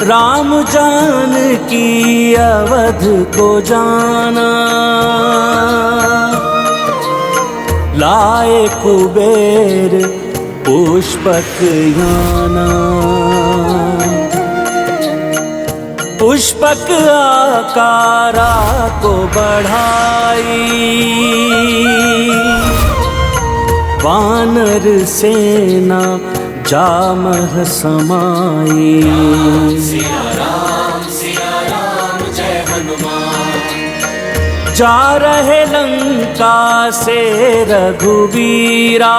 राम जानकी अवध को जाना, लाए कुबेर पुष्पक याना। पुष्पक आकारा को बढ़ाई, वानर सेना जामह समाई। सिया राम जय हनुमान। जा रहे लंका से रघुवीरा,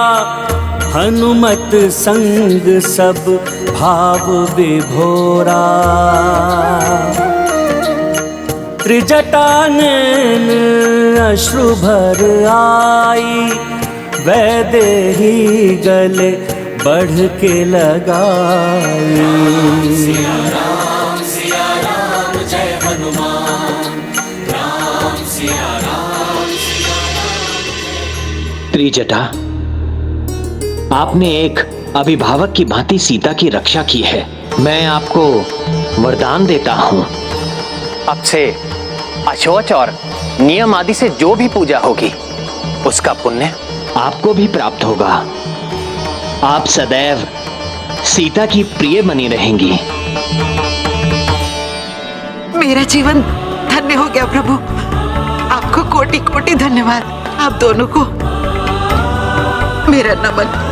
हनुमत संग सब भाव विभोरा। त्रिजटा नैन अश्रु भर आई, वैदेही गले बढ़ के लगाई। सिया राम जय हनुमान। राम सिया राम। त्रिजटा, आपने एक अभिभावक की भांति सीता की रक्षा की है। मैं आपको वरदान देता हूं। अब से अशौच और नियम आदि से जो भी पूजा होगी उसका पुण्य आपको भी प्राप्त होगा। आप सदैव सीता की प्रिय बनी रहेंगी। मेरा जीवन धन्य हो गया प्रभु। आपको कोटि कोटि धन्यवाद। आप दोनों को मेरा नमन।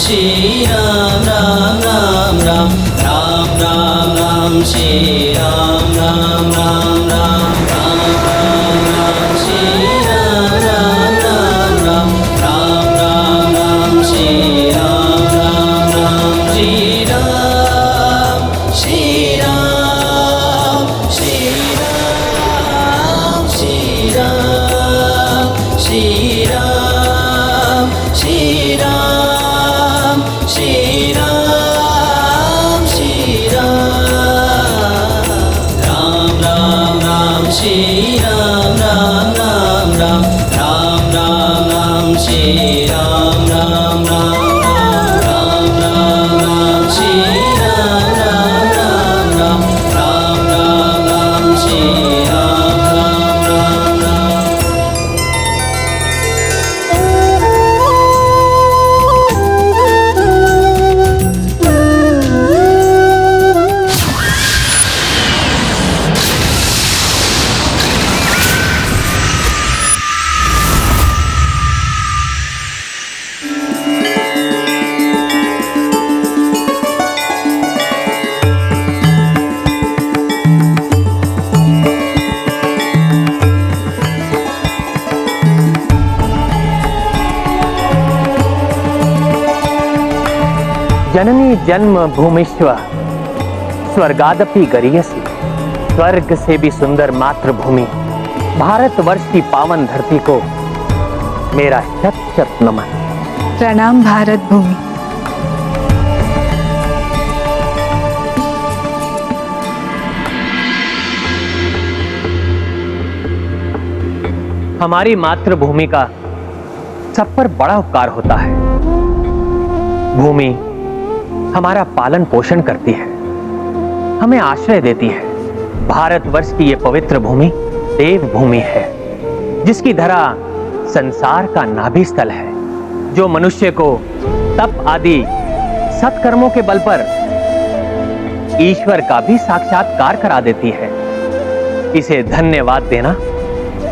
श्री राम राम राम राम राम राम राम श्री राम राम राम राम राम राम राम श्री राम राम राम राम राम राम राम श्री राम राम राम श्री राम श्री राम श्री राम श्री राम श्री राम श्री राम श्री राम श्री राम राम राम राम श्री राम राम राम राम राम राम राम श्री राम राम राम राम राम राम श्री राम राम राम राम राम राम राम श्री राम राम राम राम। जननी जन्म भूमिश्व स्वर्गादपि गरीयसी। स्वर्ग से भी सुंदर मातृभूमि भारतवर्ष की पावन धरती को मेरा शत शत नमन। प्रणाम भारत भूमि। हमारी मातृभूमि का सब पर बड़ा उपकार होता है। भूमि हमारा पालन पोषण करती है, हमें आश्रय देती है। भारतवर्ष की ये पवित्र भूमि देव भूमि है, जिसकी धरा संसार का नाभि स्थल है, जो मनुष्य को तप आदि सत्कर्मों के बल पर ईश्वर का भी साक्षात्कार करा देती है। इसे धन्यवाद देना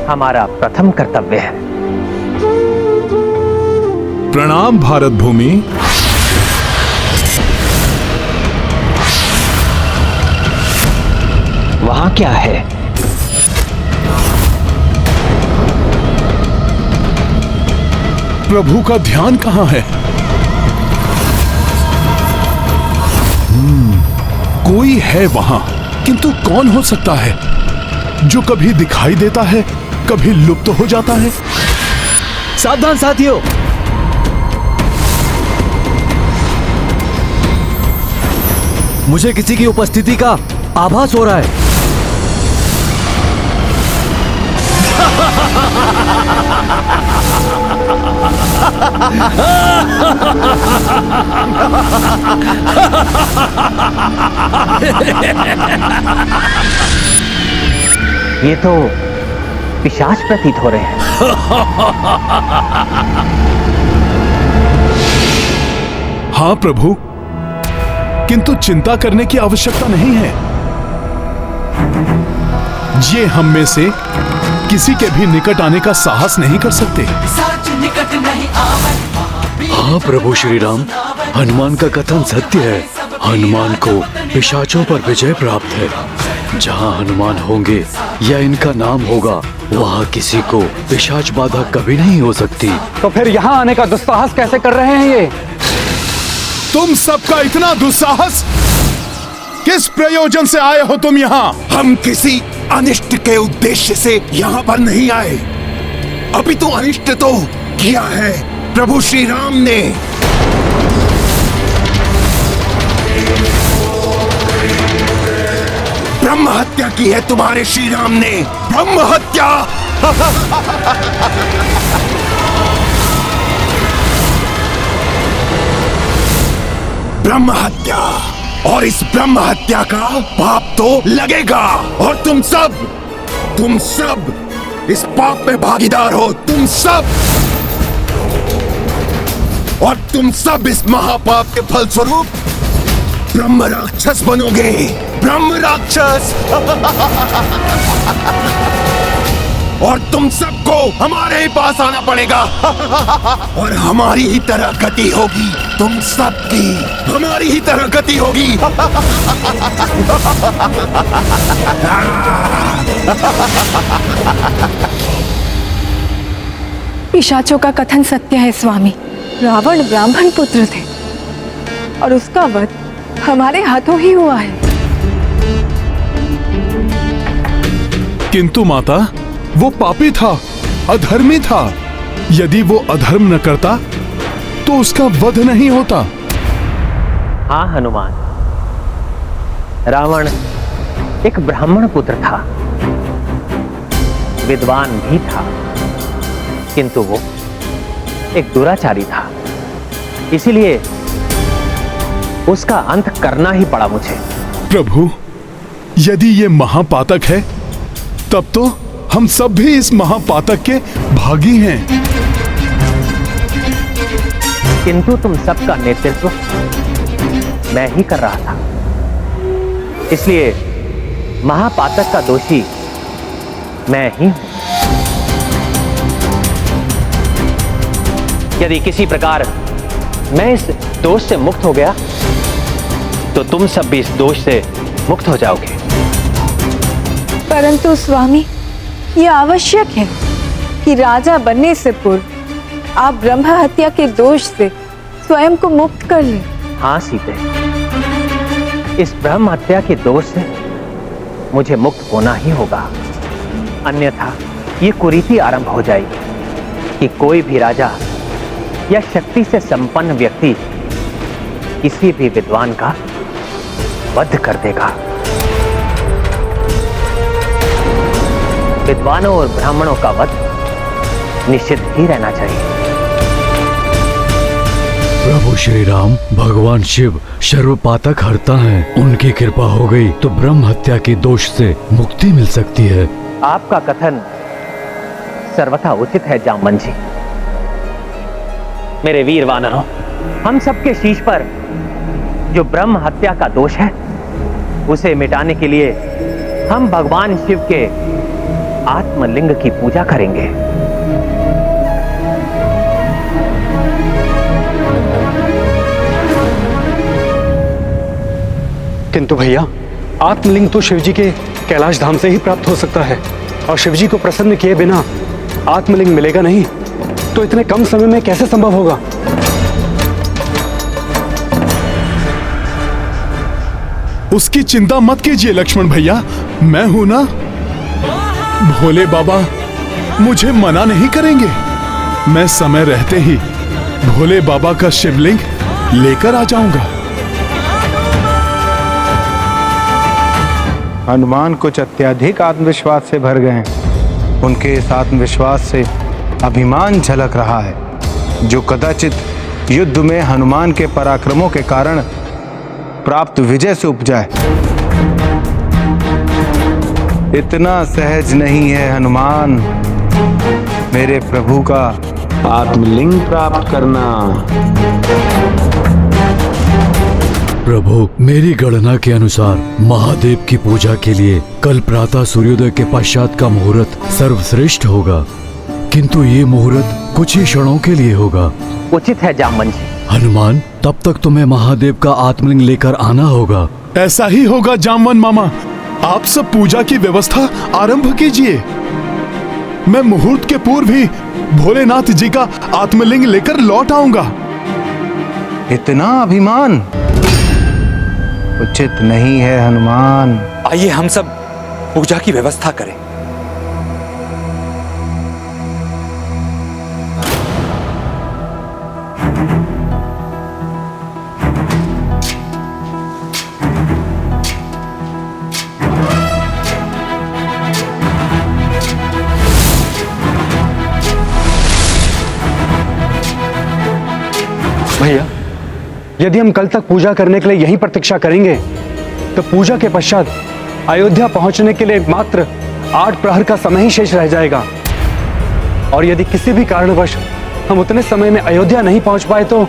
हमारा प्रथम कर्तव्य है। प्रणाम भारत भूमि। वहां क्या है? प्रभु का ध्यान कहां है? कोई है वहां, किंतु कौन हो सकता है जो कभी दिखाई देता है, कभी लुप्त हो जाता है? सावधान साथियों, मुझे किसी की उपस्थिति का आभास हो रहा है। ये तो पिशाच प्रतीत हो रहे हैं। हाँ प्रभु, किंतु चिंता करने की आवश्यकता नहीं है। ये हम में से किसी के भी निकट आने का साहस नहीं कर सकते। हाँ प्रभु श्री राम, हनुमान का कथन सत्य है। हनुमान को पिशाचों पर विजय प्राप्त है। जहाँ हनुमान होंगे या इनका नाम होगा, वहाँ किसी को पिशाच बाधा कभी नहीं हो सकती। तो फिर यहाँ आने का दुस्साहस कैसे कर रहे हैं ये? तुम सबका इतना दुस्साहस, किस प्रयोजन से आए हो तुम यहाँ? हम किसी अनिष्ट के उद्देश्य से यहाँ पर नहीं आए। अभी तो अनिष्ट तो किया है प्रभु श्री राम ने। ब्रह्म हत्या की है तुम्हारे श्री राम ने, ब्रह्म हत्या। ब्रह्म हत्या, और इस ब्रह्म हत्या का पाप तो लगेगा। और तुम सब इस पाप में भागीदार हो, तुम सब। और तुम सब इस महापाप के फलस्वरूप ब्रह्म राक्षस बनोगे, ब्रह्म राक्षस। और तुम सबको हमारे ही पास आना पड़ेगा। और हमारी ही तरह गति होगी, तुम सबकी हमारी ही तरह गति होगी। पिशाचों का कथन सत्य है स्वामी। रावण ब्राह्मण पुत्र थे और उसका वध हमारे हाथों ही हुआ है। किंतु माता, वो पापी था, अधर्मी था। यदि वो अधर्म न करता तो उसका वध नहीं होता। हाँ हनुमान, रावण एक ब्राह्मण पुत्र था, विद्वान भी था, किंतु वो एक दुराचारी था। इसीलिए उसका अंत करना ही पड़ा मुझे। प्रभु, यदि ये महापातक है, तब तो हम सब भी इस महापातक के भागी हैं। किंतु तुम सबका नेतृत्व मैं ही कर रहा था, इसलिए महापातक का दोषी मैं ही हूं। यदि किसी प्रकार मैं इस दोष से मुक्त हो गया, तो तुम सब भी इस दोष से मुक्त हो जाओगे। परंतु स्वामी, यह आवश्यक है कि राजा बनने से पूर्व आप ब्रह्म हत्या के दोष से स्वयं को मुक्त कर लें। हाँ सीते, इस ब्रह्म हत्या के दोष से मुझे मुक्त होना ही होगा, अन्यथा ये कुरीति आरंभ हो जाएगी। कि कोई भी राजा या शक्ति से संपन्न व्यक्ति किसी भी विद्वान का वध कर देगा। विद्वानों और ब्राह्मणों का वध निषिद्ध ही रहना चाहिए। प्रभु श्री राम, भगवान शिव सर्वपातक हरता हैं। उनकी कृपा हो गई तो ब्रह्म हत्या के दोष से मुक्ति मिल सकती है। आपका कथन सर्वथा उचित है जामवन जी। मेरे वीर वानरों, हम सबके शीश पर जो ब्रह्म हत्या का दोष है उसे मिटाने के लिए हम भगवान शिव के आत्मलिंग की पूजा करेंगे। किंतु भैया, आत्मलिंग तो शिवजी के कैलाश धाम से ही प्राप्त हो सकता है, और शिवजी को प्रसन्न किए बिना आत्मलिंग मिलेगा नहीं, तो इतने कम समय में कैसे संभव होगा? उसकी चिंता मत कीजिए लक्ष्मण भैया, मैं हूं ना। भोले बाबा मुझे मना नहीं करेंगे। मैं समय रहते ही भोले बाबा का शिवलिंग लेकर आ जाऊंगा। हनुमान कुछ अत्यधिक आत्मविश्वास से भर गए हैं। उनके इस आत्मविश्वास से अभिमान झलक रहा है, जो कदाचित युद्ध में हनुमान के पराक्रमों के कारण प्राप्त विजय से उपजा है। इतना सहज नहीं है हनुमान मेरे प्रभु का आत्मलिंग प्राप्त करना। प्रभु, मेरी गणना के अनुसार महादेव की पूजा के लिए कल प्रातः सूर्योदय के पश्चात का मुहूर्त सर्वश्रेष्ठ होगा, किंतु ये मुहूर्त कुछ ही क्षणों के लिए होगा। उचित है जामवन जी। हनुमान, तब तक तुम्हें महादेव का आत्मलिंग लेकर आना होगा। ऐसा ही होगा जामवन मामा। आप सब पूजा की व्यवस्था आरंभ कीजिए। मैं मुहूर्त के पूर्व ही भोलेनाथ जी का आत्मलिंग लेकर लौट आऊंगा। इतना अभिमान उचित नहीं है हनुमान। आइए हम सब पूजा की व्यवस्था करें। भैया, यदि हम कल तक पूजा करने के लिए यहीं प्रतीक्षा करेंगे तो पूजा के पश्चात अयोध्या पहुंचने के लिए मात्र 8 प्रहर का समय ही शेष रह जाएगा, और यदि किसी भी कारणवश हम उतने समय में अयोध्या नहीं पहुंच पाए तो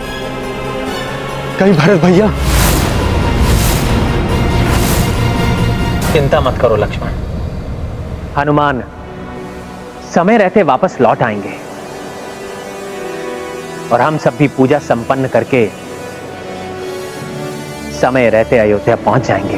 कहीं भरत भैया। चिंता मत करो लक्ष्मण, हनुमान समय रहते वापस लौट आएंगे और हम सब भी पूजा संपन्न करके समय रहते अयोध्या पहुंच जाएंगे।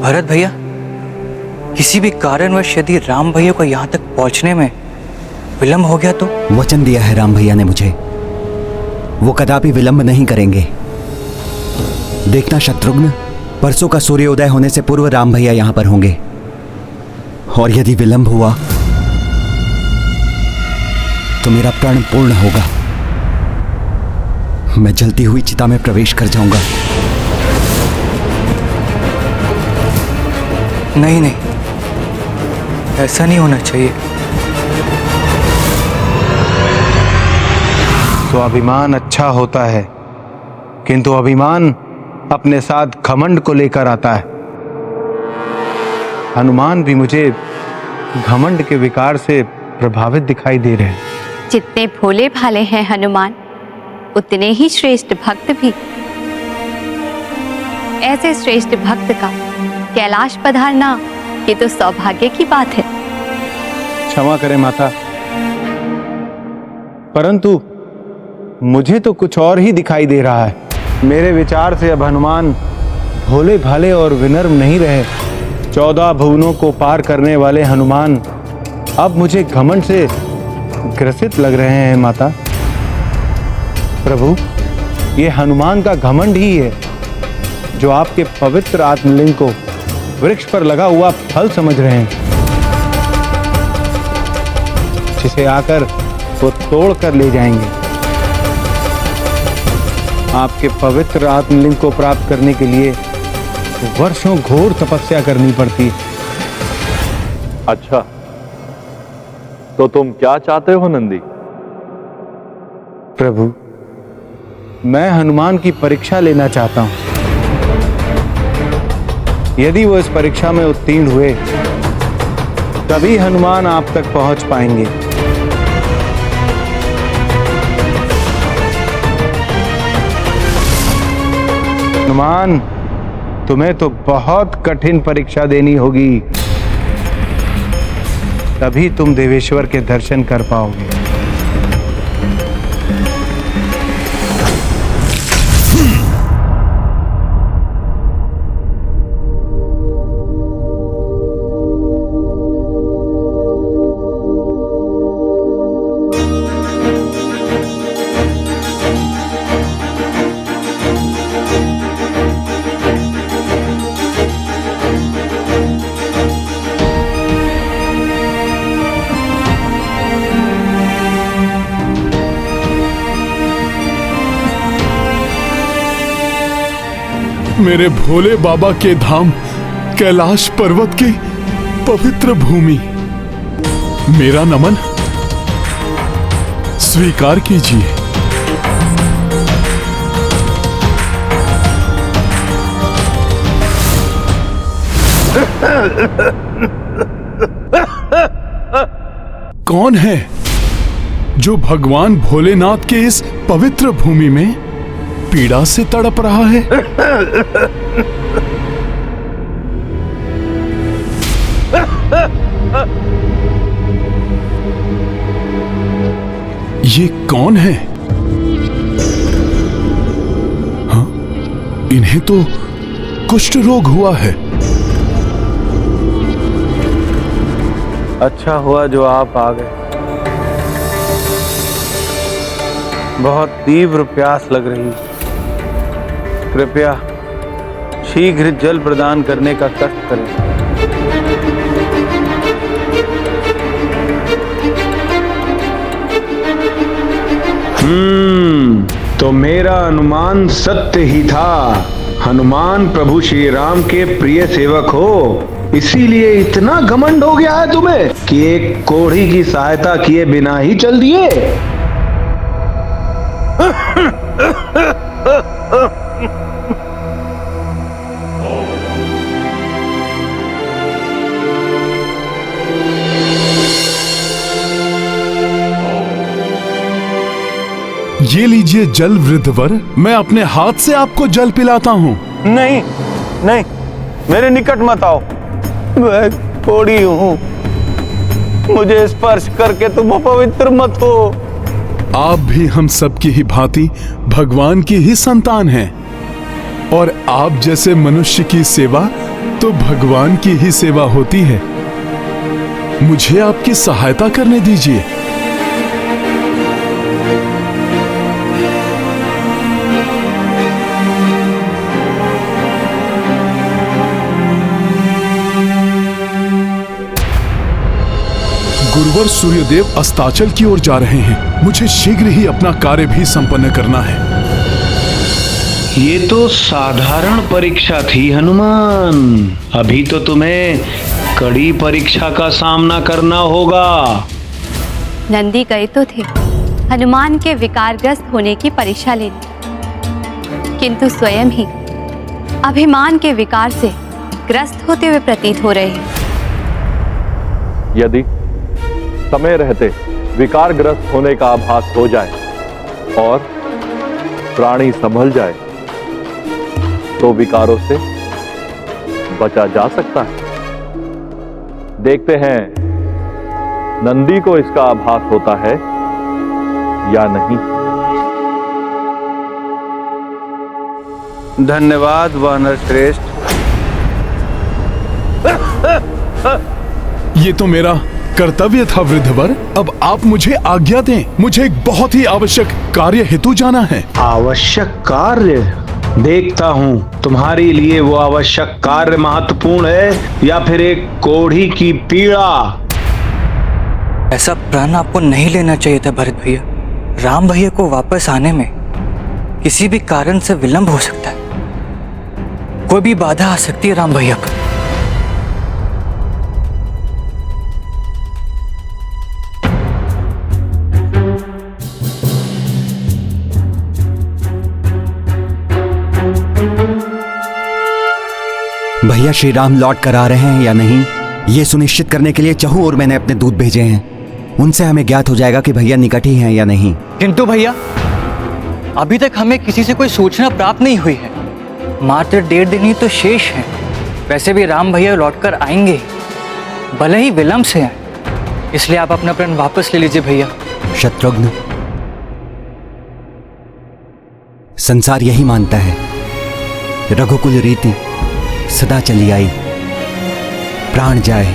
भरत भैया, किसी भी कारणवश यदि राम भैया को यहां तक पहुंचने में विलंब हो गया तो? वचन दिया है राम भैया ने मुझे, वो कदापि विलंब नहीं करेंगे। देखना शत्रुघ्न, परसों का सूर्योदय होने से पूर्व राम भैया यहां पर होंगे, और यदि विलंब हुआ तो मेरा प्रण पूर्ण होगा। मैं जलती हुई चिता में प्रवेश कर जाऊंगा। नहीं नहीं, ऐसा नहीं होना चाहिए। स्वाभिमान अच्छा होता है, किंतु अभिमान अपने साथ घमंड को लेकर आता है। हनुमान भी मुझे घमंड के विकार से प्रभावित दिखाई दे रहे हैं। जितने भोले भाले हैं हनुमान, उतने ही श्रेष्ठ भक्त भी। ऐसे श्रेष्ठ भक्त का कैलाश पधारना ये तो सौभाग्य की बात है। क्षमा करें माता, परंतु मुझे तो कुछ और ही दिखाई दे रहा है। मेरे विचार से अब हनुमान भोले भाले और विनम्र नहीं रहे। 14 भुवनों को पार करने वाले हनुमान अब मुझे घमंड से ग्रसित लग रहे हैं माता। प्रभु, ये हनुमान का घमंड ही है जो आपके पवित्र आत्मलिंग को वृक्ष पर लगा हुआ फल समझ रहे हैं, जिसे आकर वो तोड़ कर ले जाएंगे। आपके पवित्र आत्मलिंग को प्राप्त करने के लिए वर्षों घोर तपस्या करनी पड़ती है। अच्छा, तो तुम क्या चाहते हो नंदी? प्रभु, मैं हनुमान की परीक्षा लेना चाहता हूं। यदि वो इस परीक्षा में उत्तीर्ण हुए तभी हनुमान आप तक पहुंच पाएंगे। हनुमान, तुम्हें तो बहुत कठिन परीक्षा देनी होगी, तभी तुम देवेश्वर के दर्शन कर पाओगे। मेरे भोले बाबा के धाम कैलाश पर्वत की पवित्र भूमि, मेरा नमन स्वीकार कीजिए। कौन है जो भगवान भोलेनाथ के इस पवित्र भूमि में पीड़ा से तड़प रहा है? ये कौन है? हाँ, इन्हें तो कुष्ठ रोग हुआ है। अच्छा हुआ जो आप आ गए। बहुत तीव्र प्यास लग रही, कृपया शीघ्र जल प्रदान करने का कष्ट करें। तो मेरा अनुमान सत्य ही था। हनुमान प्रभु श्री राम के प्रिय सेवक हो, इसीलिए इतना घमंड हो गया है तुम्हें कि एक कोढ़ी की सहायता किए बिना ही चल दिए। ये लीजिए जल वृद्धवर, मैं अपने हाथ से आपको जल पिलाता हूँ। नहीं नहीं, मेरे निकट मत आओ, मैं कोढ़ी हूँ, मुझे स्पर्श करके तुम अपवित्र मत हो। आप भी हम सब की ही भांति भगवान की ही संतान हैं, और आप जैसे मनुष्य की सेवा तो भगवान की ही सेवा होती है। मुझे आपकी सहायता करने दीजिए। गुरुवर सूर्यदेव अस्ताचल की ओर जा रहे हैं, मुझे शीघ्र ही अपना कार्य भी संपन्न करना है। ये तो साधारण परीक्षा थी हनुमान, अभी तो तुम्हें कड़ी परीक्षा का सामना करना होगा। नंदी गए तो थे हनुमान के विकारग्रस्त होने की परीक्षा लेने, किंतु स्वयं ही अभिमान के विकार से ग्रस्त होते हुए प्रतीत हो रहे हैं। यदि समय रहते विकारग्रस्त होने का आभास हो जाए और प्राणी संभल जाए तो विकारों से बचा जा सकता है। देखते हैं नंदी को इसका आभास होता है या नहीं। धन्यवाद वानर श्रेष्ठ। ये तो मेरा कर्तव्य था वृद्धवर। अब आप मुझे आज्ञा दें, मुझे एक बहुत ही आवश्यक कार्य हेतु जाना है। आवश्यक कार्य? देखता हूँ तुम्हारे लिए वो आवश्यक कार्य महत्वपूर्ण है या फिर एक कोढ़ी की पीड़ा। ऐसा प्रण आपको नहीं लेना चाहिए था भरत भैया। राम भैया को वापस आने में किसी भी कारण से विलंब हो सकता है, कोई भी बाधा आ सकती है राम भैया पर। भैया श्री राम लौट कर आ रहे हैं या नहीं, ये सुनिश्चित करने के लिए चहु और मैंने अपने दूत भेजे हैं। उनसे हमें ज्ञात हो जाएगा कि भैया निकट ही हैं या नहीं। किंतु भैया अभी तक हमें किसी से कोई सूचना प्राप्त नहीं हुई है। मात्र 1.5 दिन ही तो शेष है। वैसे भी राम भैया लौटकर आएंगे, भले ही विलंब से हैं। इसलिए आप अपना प्रण वापस ले लीजिए भैया। शत्रुघ्न, संसार यही मानता है, रघुकुल रीति सदा चली आई, प्राण जाए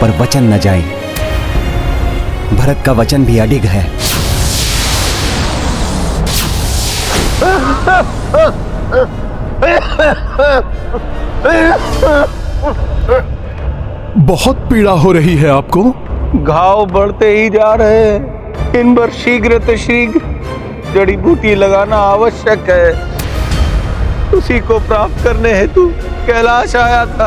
पर वचन न जाए। भरत का वचन भी अडिग है। बहुत पीड़ा हो रही है आपको? घाव बढ़ते ही जा रहे हैं। इन पर शीघ्र जड़ी बूटी लगाना आवश्यक है। उसी को प्राप्त करने हेतु कैलाश आया था,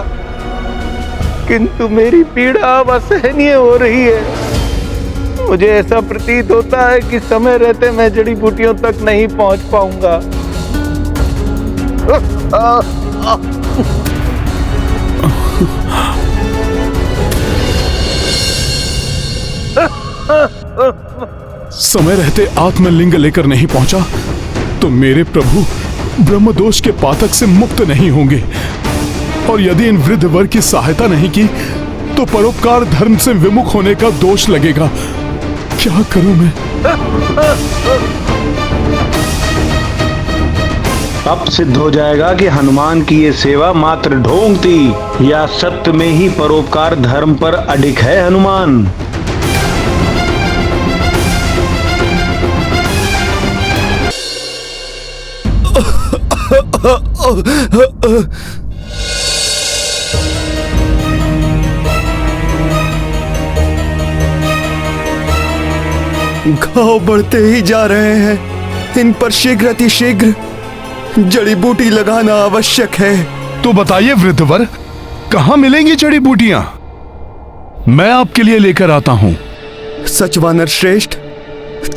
किंतु मेरी पीड़ा अब असहनीय हो रही है। मुझे ऐसा प्रतीत होता है कि समय रहते मैं जड़ी बूटियों तक नहीं पहुंच पाऊंगा। समय रहते आत्मलिंग लेकर नहीं पहुंचा तो मेरे प्रभु ब्रह्मदोष के पातक से मुक्त नहीं होंगे, और यदि इन वृद्ध वर्ग की सहायता नहीं की तो परोपकार धर्म से विमुख होने का दोष लगेगा। क्या करूं मैं? अब सिद्ध हो जाएगा कि हनुमान की ये सेवा मात्र ढोंग थी या सत्य में ही परोपकार धर्म पर अडिग है हनुमान। घाव बढ़ते ही जा रहे हैं। इन पर शीघ्र अतिशीघ्र जड़ी बूटी लगाना आवश्यक है। तो बताइए वृद्धवर, कहां मिलेंगी जड़ी बूटियां? मैं आपके लिए लेकर आता हूं। सचवानर श्रेष्ठ,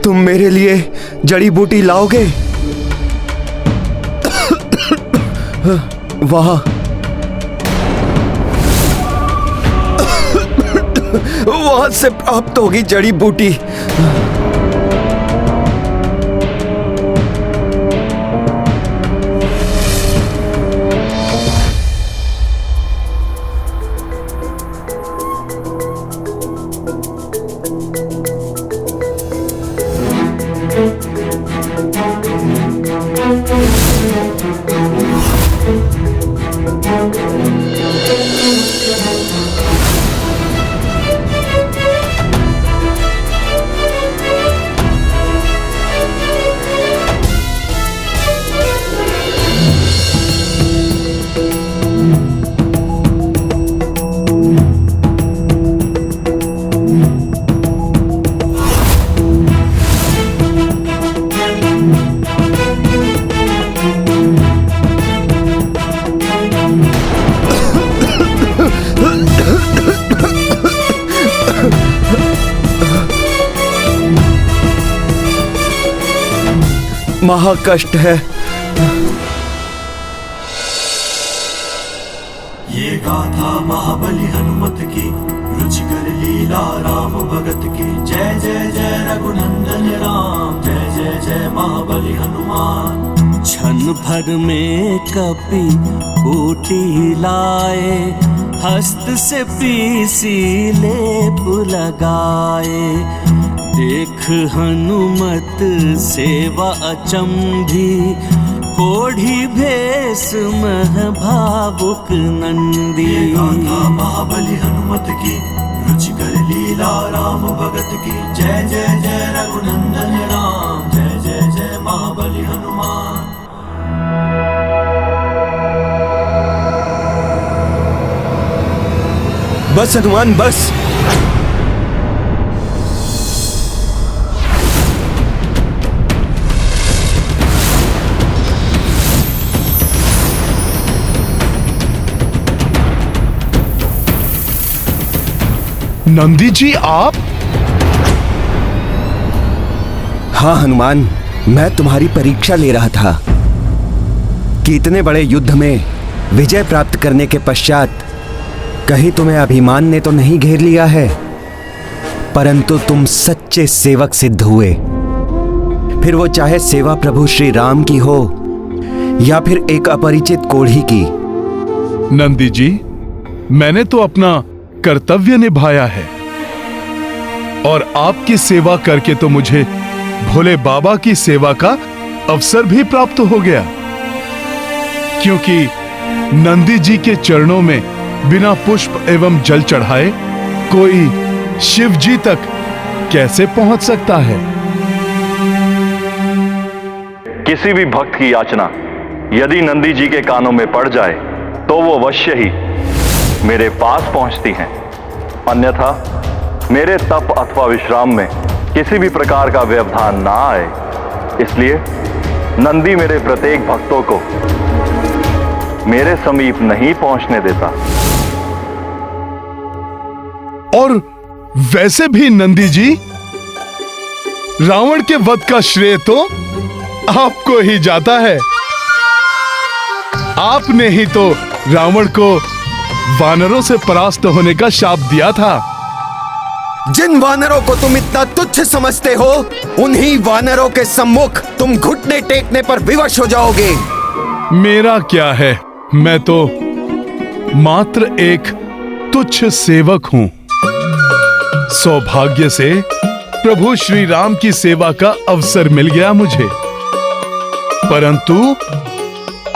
तुम मेरे लिए जड़ी बूटी लाओगे? वहां से प्राप्त होगी जड़ी बूटी। महाकष्ट है। ये गाथा महाबली हनुमत की, रुचिकर लीला राम भगत की। जय जय जय रघुनंदन राम, जय जय जय महाबली हनुमान। क्षण भर में कपि बूटी लाए, हस्त से पीसी लेप लगाए। देख हनुमत सेवा अचंभी, कोढ़ी भेष मह भावुक नंदी। ये गाथा महाबली हनुमत की, रुचिकर लीला राम भगत की जय जय जय रघुनंदन राम जय जय जय महाबली हनुमान। बस हनुमान बस। नंदी जी आप? हाँ हनुमान, मैं तुम्हारी परीक्षा ले रहा था कि इतने बड़े युद्ध में विजय प्राप्त करने के पश्चात कहीं तुम्हें अभिमान ने तो नहीं घेर लिया है, परंतु तुम सच्चे सेवक सिद्ध हुए। फिर वो चाहे सेवा प्रभु श्री राम की हो या फिर एक अपरिचित कोढ़ी की। नंदी जी, मैंने तो अपना कर्तव्य निभाया है और आपकी सेवा करके तो मुझे भोले बाबा की सेवा का अवसर भी प्राप्त हो गया, क्योंकि नंदी जी के चरणों में बिना पुष्प एवं जल चढ़ाए कोई शिव जी तक कैसे पहुंच सकता है। किसी भी भक्त की याचना यदि नंदी जी के कानों में पड़ जाए तो वो अवश्य ही मेरे पास पहुंचती हैं, अन्यथा मेरे तप अथवा विश्राम में किसी भी प्रकार का व्यवधान ना आए, इसलिए नंदी मेरे प्रत्येक भक्तों को मेरे समीप नहीं पहुंचने देता। और वैसे भी नंदी जी, रावण के वध का श्रेय तो आपको ही जाता है। आपने ही तो रावण को वानरों से परास्त होने का शाप दिया था। जिन वानरों को तुम इतना तुच्छ समझते हो, उन्हीं वानरों के सम्मुख तुम घुटने टेकने पर विवश हो जाओगे। मेरा क्या है, मैं तो मात्र एक तुच्छ सेवक हूं। सौभाग्य से प्रभु श्री राम की सेवा का अवसर मिल गया मुझे, परंतु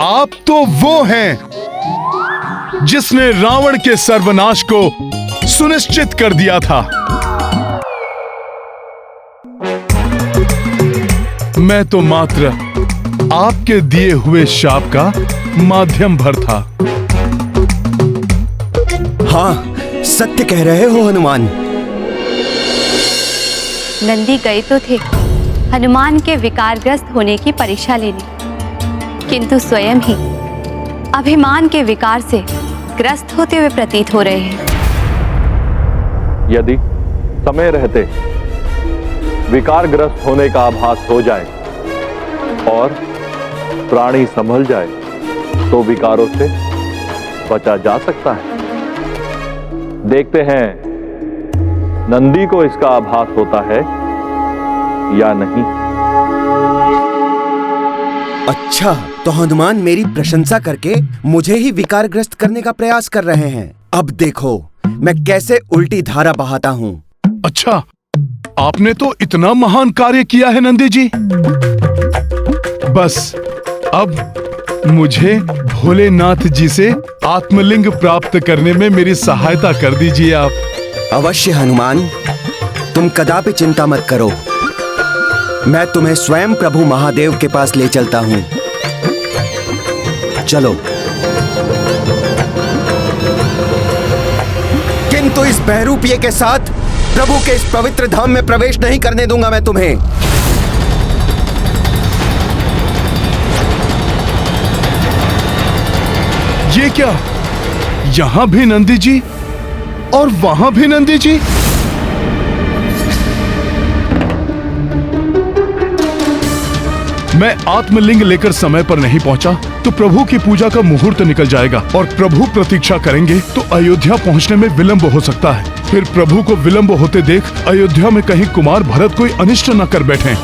आप तो वो हैं जिसने रावण के सर्वनाश को सुनिश्चित कर दिया था। मैं तो मात्र आपके दिए हुए शाप का माध्यम भर था। हाँ, सत्य कह रहे हो हनुमान। नंदी गए तो थे हनुमान के विकारग्रस्त होने की परीक्षा लेने, किंतु स्वयं ही अभिमान के विकार से ग्रस्त होते हुए प्रतीत हो रहे हैं। यदि समय रहते विकारग्रस्त होने का आभास हो जाए और प्राणी संभल जाए तो विकारों से बचा जा सकता है। देखते हैं नंदी को इसका आभास होता है या नहीं। अच्छा, तो हनुमान मेरी प्रशंसा करके मुझे ही विकारग्रस्त करने का प्रयास कर रहे हैं। अब देखो मैं कैसे उल्टी धारा बहाता हूँ। अच्छा, आपने तो इतना महान कार्य किया है नंदी जी। बस अब मुझे भोलेनाथ जी से आत्मलिंग प्राप्त करने में मेरी सहायता कर दीजिए आप। अवश्य हनुमान, तुम कदापि चिंता मत करो। मैं तुम्हें स्वयं प्रभु महादेव के पास ले चलता हूँ। चलो। किंतु इस बहरूपिये के साथ प्रभु के इस पवित्र धाम में प्रवेश नहीं करने दूंगा मैं तुम्हें। ये क्या, यहां भी नंदी जी और वहां भी नंदी जी? मैं आत्मलिंग लेकर समय पर नहीं पहुंचा तो प्रभु की पूजा का मुहूर्त निकल जाएगा और प्रभु प्रतीक्षा करेंगे तो अयोध्या पहुंचने में विलंब हो सकता है। फिर प्रभु को विलंब होते देख अयोध्या में कहीं कुमार भरत कोई अनिष्ट न कर बैठें।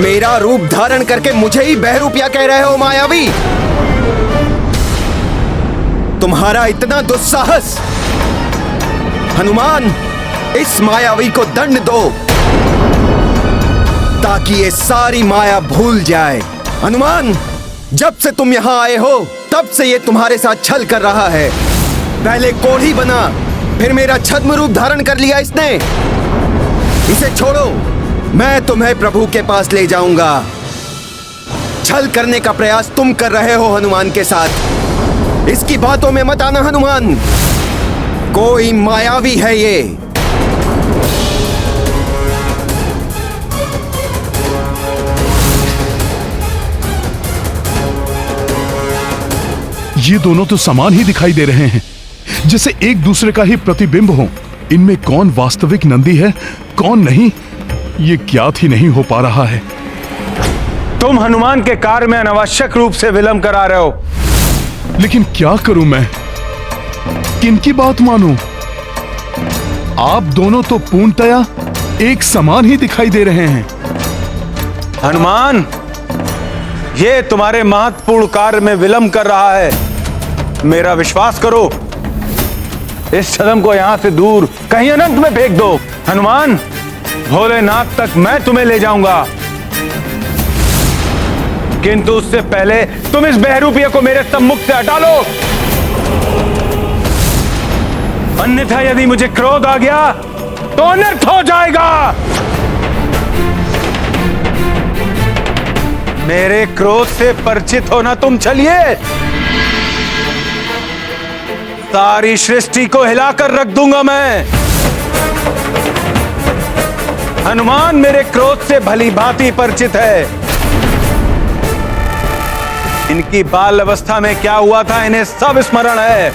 मेरा रूप धारण करके मुझे ही बहरूपिया कह रहे हो मायावी? तुम्हारा इतना दुस्साहस हनुमान, इस मायावी को दंड दो ताकि ये सारी माया भूल जाए। हनुमान, जब से तुम यहाँ आए हो तब से ये तुम्हारे साथ छल कर रहा है। पहले कोढ़ी बना, फिर मेरा छद्म रूप धारण कर लिया इसने। इसे छोड़ो, मैं तुम्हें प्रभु के पास ले जाऊंगा। छल करने का प्रयास तुम कर रहे हो हनुमान के साथ। इसकी बातों में मत आना हनुमान, कोई मायावी है ये। ये दोनों तो समान ही दिखाई दे रहे हैं, जैसे एक दूसरे का ही प्रतिबिंब हो। इनमें कौन वास्तविक नंदी है, कौन नहीं, ये ज्ञात ही नहीं हो पा रहा है। तुम हनुमान के कार्य में अनावश्यक रूप से विलंब करा रहे हो। लेकिन क्या करूं मैं, किनकी बात मानूं? आप दोनों तो पूर्णतया एक समान ही दिखाई दे रहे हैं। हनुमान, ये तुम्हारे महत्वपूर्ण कार्य में विलंब कर रहा है। मेरा विश्वास करो, इस छद्म को यहां से दूर कहीं अनंत में फेंक दो। हनुमान, भोलेनाथ तक मैं तुम्हें ले जाऊंगा, किंतु उससे पहले तुम इस बहरूपिये को मेरे सम्मुख से हटा लो, अन्यथा यदि मुझे क्रोध आ गया तो अनर्थ हो जाएगा। मेरे क्रोध से परिचित होना तुम चलिए, सारी सृष्टि को हिलाकर रख दूंगा मैं। हनुमान मेरे क्रोध से भली भांति परिचित है। इनकी बाल अवस्था में क्या हुआ था इन्हें सब स्मरण है।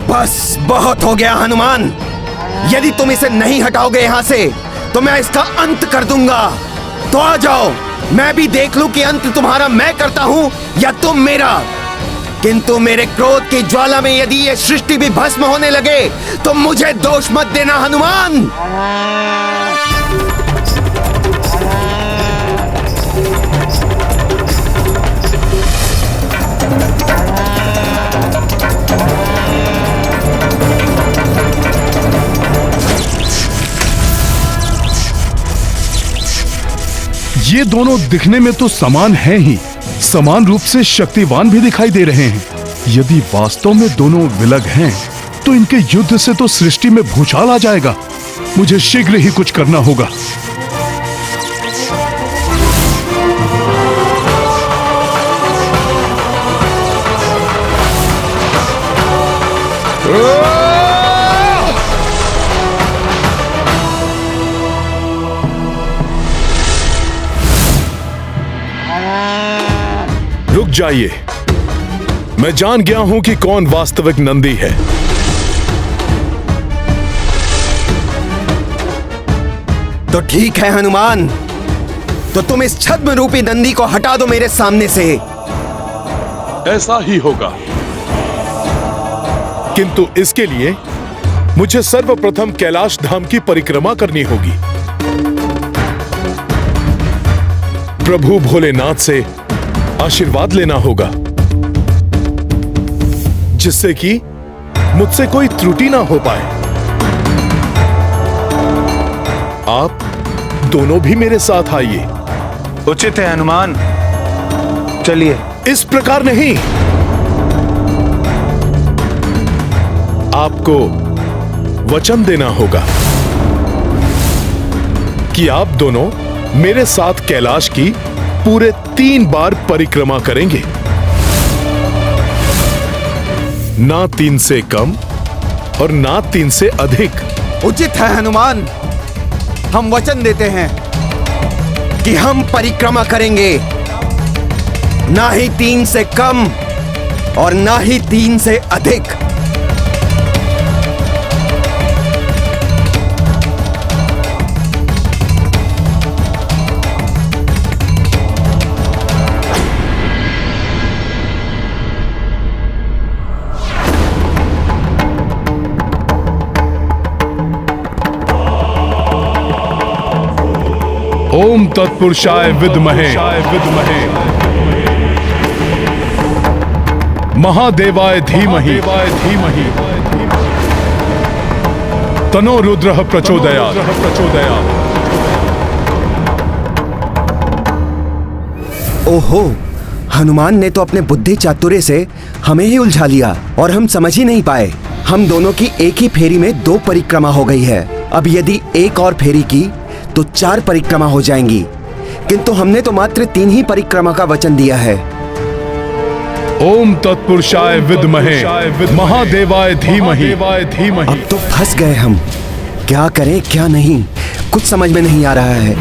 बस बहुत हो गया हनुमान, यदि तुम इसे नहीं हटाओगे यहां से तो मैं इसका अंत कर दूंगा। तो आ जाओ, मैं भी देख लूं कि अंत तुम्हारा मैं करता हूं या तुम मेरा। किंतु मेरे क्रोध की ज्वाला में यदि ये सृष्टि भी भस्म होने लगे तो मुझे दोष मत देना हनुमान। ये दोनों दिखने में तो समान हैं ही, समान रूप से शक्तिवान भी दिखाई दे रहे हैं। यदि वास्तव में दोनों विलग हैं, तो इनके युद्ध से तो सृष्टि में भूचाल आ जाएगा। मुझे शीघ्र ही कुछ करना होगा। रुक जाइए, मैं जान गया हूं कि कौन वास्तविक नंदी है। तो ठीक है हनुमान, तो तुम इस छद्म रूपी नंदी को हटा दो मेरे सामने से। ऐसा ही होगा, किंतु इसके लिए मुझे सर्वप्रथम कैलाश धाम की परिक्रमा करनी होगी। प्रभु भोलेनाथ से आशीर्वाद लेना होगा, जिससे कि मुझसे कोई त्रुटि ना हो पाए। आप दोनों भी मेरे साथ आइए। उचित है हनुमान, चलिए। इस प्रकार नहीं, आपको वचन देना होगा कि आप दोनों मेरे साथ कैलाश की पूरे 3 बार परिक्रमा करेंगे, ना 3 से कम और ना 3 से अधिक। उचित है हनुमान, हम वचन देते हैं कि हम परिक्रमा करेंगे, ना ही 3 से कम और ना ही 3 से अधिक। ओम तत्पुरुषाय विद्महे महादेवाय धीमहि तनो रुद्रः प्रचोदयात्। ओहो, हनुमान ने तो अपने बुद्धि चातुर्य से हमें ही उलझा लिया और हम समझ ही नहीं पाए। हम दोनों की एक ही फेरी में 2 परिक्रमा हो गई है। अब यदि एक और फेरी की तो 4 परिक्रमा हो जाएंगी, किंतु हमने तो मात्र 3 ही परिक्रमा का वचन दिया है। ओम तत्पुरुषाय विद्महे महादेवाय धीमहि। अब तो फंस गए हम, क्या करें क्या नहीं, कुछ समझ में नहीं आ रहा है।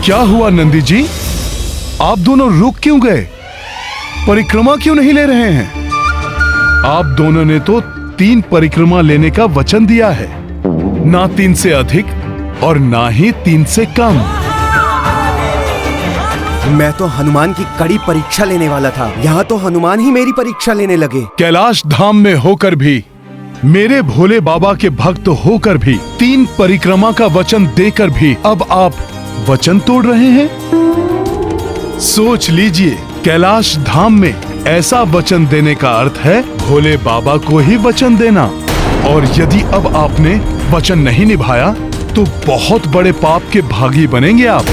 क्या हुआ नंदी जी, आप दोनों रुक क्यों गए? परिक्रमा क्यों नहीं ले रहे हैं? आप दोनों ने तो 3 परिक्रमा लेने का वचन दिया है, ना 3 से अधिक और ना ही 3 से कम। मैं तो हनुमान की कड़ी परीक्षा लेने वाला था, यहाँ तो हनुमान ही मेरी परीक्षा लेने लगे। कैलाश धाम में होकर भी, मेरे भोले बाबा के भक्त होकर भी, 3 परिक्रमा का वचन देकर भी अब आप वचन तोड़ रहे हैं। सोच लीजिए, कैलाश धाम में ऐसा वचन देने का अर्थ है भोले बाबा को ही वचन देना, और यदि अब आपने वचन नहीं निभाया तो बहुत बड़े पाप के भागी बनेंगे आप।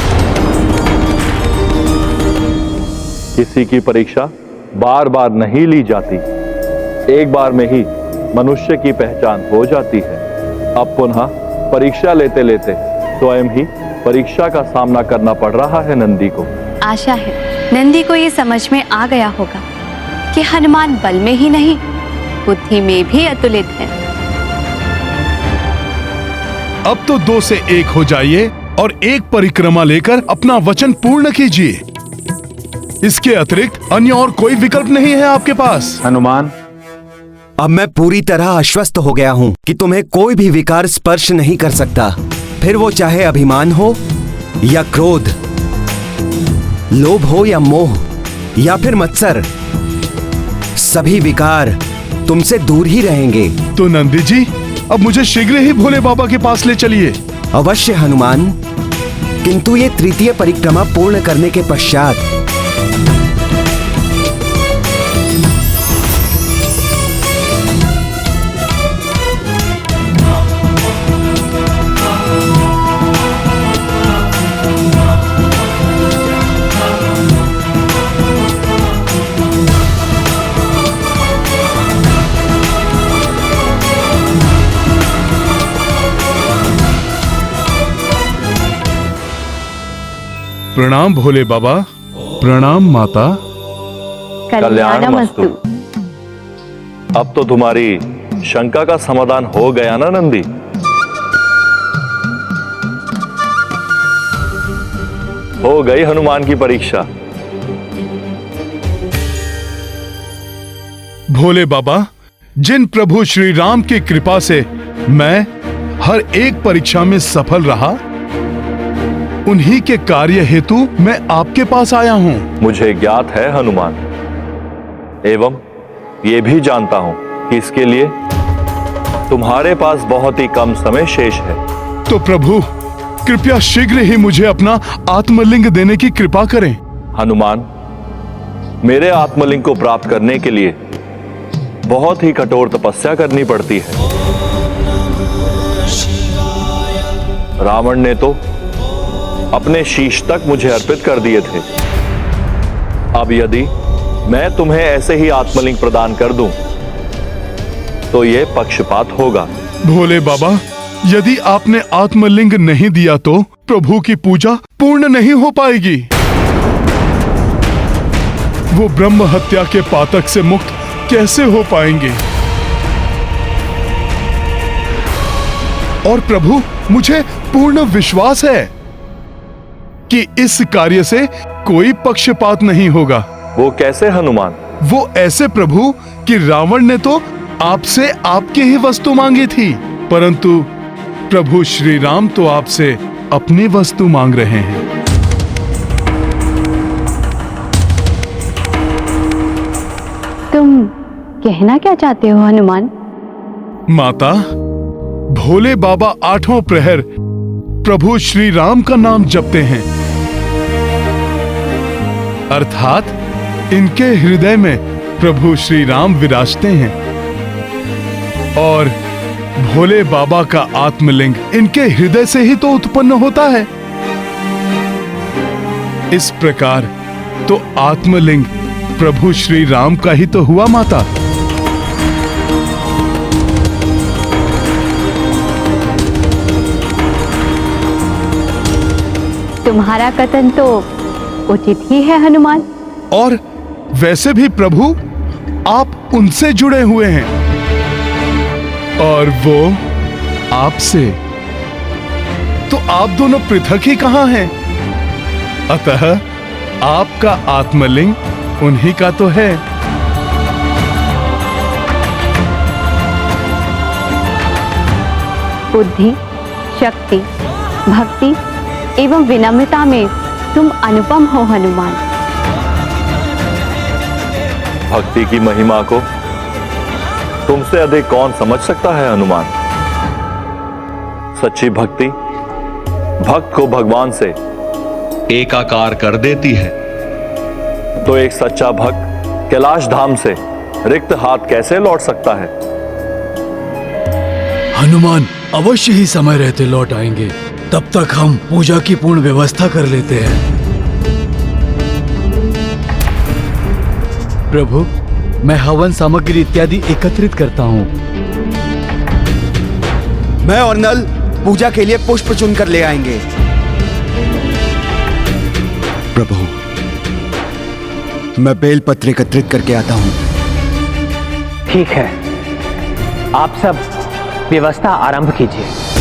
किसी की परीक्षा बार बार नहीं ली जाती, एक बार में ही मनुष्य की पहचान हो जाती है। अब पुनः परीक्षा लेते लेते स्वयं ही परीक्षा का सामना करना पड़ रहा है नंदी को। आशा है नंदी को ये समझ में आ गया होगा कि हनुमान बल में ही नहीं, बुद्धि में भी अतुलित है। अब तो 2 से 1 हो जाइए और एक परिक्रमा लेकर अपना वचन पूर्ण कीजिए। इसके अतिरिक्त अन्य और कोई विकल्प नहीं है आपके पास। हनुमान, अब मैं पूरी तरह आश्वस्त हो गया हूँ कि तुम्हें कोई भी विकार स्पर्श नहीं कर सकता, फिर वो चाहे अभिमान हो या क्रोध, लोभ हो या मोह या फिर मत्सर, सभी विकार तुमसे दूर ही रहेंगे। तो नंदी जी, अब मुझे शीघ्र ही भोले बाबा के पास ले चलिए। अवश्य हनुमान, किंतु ये 3य परिक्रमा पूर्ण करने के पश्चात प्रणाम भोले बाबा, प्रणाम माता। कल्याणमस्तु। अब तो तुम्हारी शंका का समाधान हो गया ना नंदी? हो गई हनुमान की परीक्षा। भोले बाबा, जिन प्रभु श्री राम की कृपा से मैं हर एक परीक्षा में सफल रहा, उन्हीं के कार्य हेतु मैं आपके पास आया हूँ। मुझे ज्ञात है हनुमान, एवं ये भी जानता हूँ कि इसके लिए तुम्हारे पास बहुत ही कम समय शेष है। तो प्रभु, कृपया शीघ्र ही मुझे अपना आत्मलिंग देने की कृपा करें। हनुमान, मेरे आत्मलिंग को प्राप्त करने के लिए बहुत ही कठोर तपस्या करनी पड़ती है। रावण ने तो अपने शीश तक मुझे अर्पित कर दिए थे। अब यदि मैं तुम्हें ऐसे ही आत्मलिंग प्रदान कर दूं, तो यह पक्षपात होगा। भोले बाबा, यदि आपने आत्मलिंग नहीं दिया तो प्रभु की पूजा पूर्ण नहीं हो पाएगी। वो ब्रह्म हत्या के पातक से मुक्त कैसे हो पाएंगे? और प्रभु, मुझे पूर्ण विश्वास है कि इस कार्य से कोई पक्षपात नहीं होगा। वो कैसे हनुमान? वो ऐसे प्रभु कि रावण ने तो आपसे आपकी ही वस्तु मांगी थी, परंतु प्रभु श्री राम तो आपसे अपनी वस्तु मांग रहे हैं। तुम कहना क्या चाहते हो हनुमान? माता, भोले बाबा आठों प्रहर प्रभु श्री राम का नाम जपते हैं, अर्थात इनके हृदय में प्रभु श्री राम विराजते हैं और भोले बाबा का आत्मलिंग इनके हृदय से ही तो उत्पन्न होता है। इस प्रकार तो आत्मलिंग प्रभु श्री राम का ही तो हुआ माता। तुम्हारा कथन तो उचित ही है हनुमान। और वैसे भी प्रभु आप उनसे जुड़े हुए हैं और वो आपसे, तो आप दोनों पृथक ही कहां हैं? अतः आपका आत्मलिंग उन्हीं का तो है। बुद्धि, शक्ति, भक्ति एवं विनम्रता में तुम अनुपम हो हनुमान। भक्ति की महिमा को तुमसे अधिक कौन समझ सकता है हनुमान? सच्ची भक्ति भक्त को भगवान से एकाकार कर देती है। तो एक सच्चा भक्त कैलाश धाम से रिक्त हाथ कैसे लौट सकता है? हनुमान अवश्य ही समय रहते लौट आएंगे। तब तक हम पूजा की पूर्ण व्यवस्था कर लेते हैं। प्रभु, मैं हवन सामग्री इत्यादि एकत्रित करता हूँ। मैं और नल पूजा के लिए पुष्प चुनकर ले आएंगे। प्रभु, मैं बेलपत्र एकत्रित करके आता हूँ। ठीक है, आप सब व्यवस्था आरंभ कीजिए।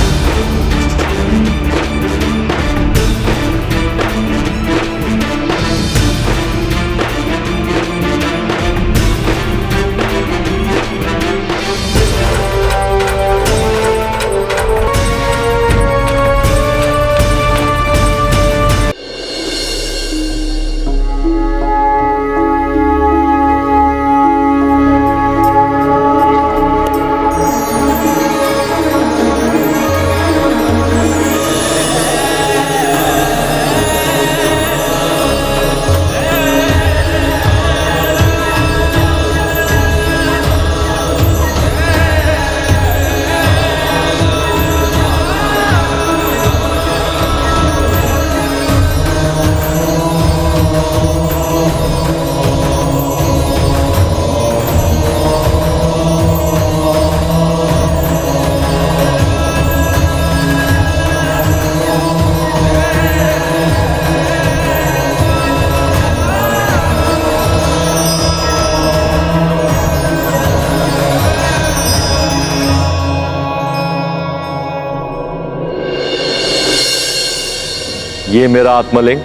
ये मेरा आत्मलिंग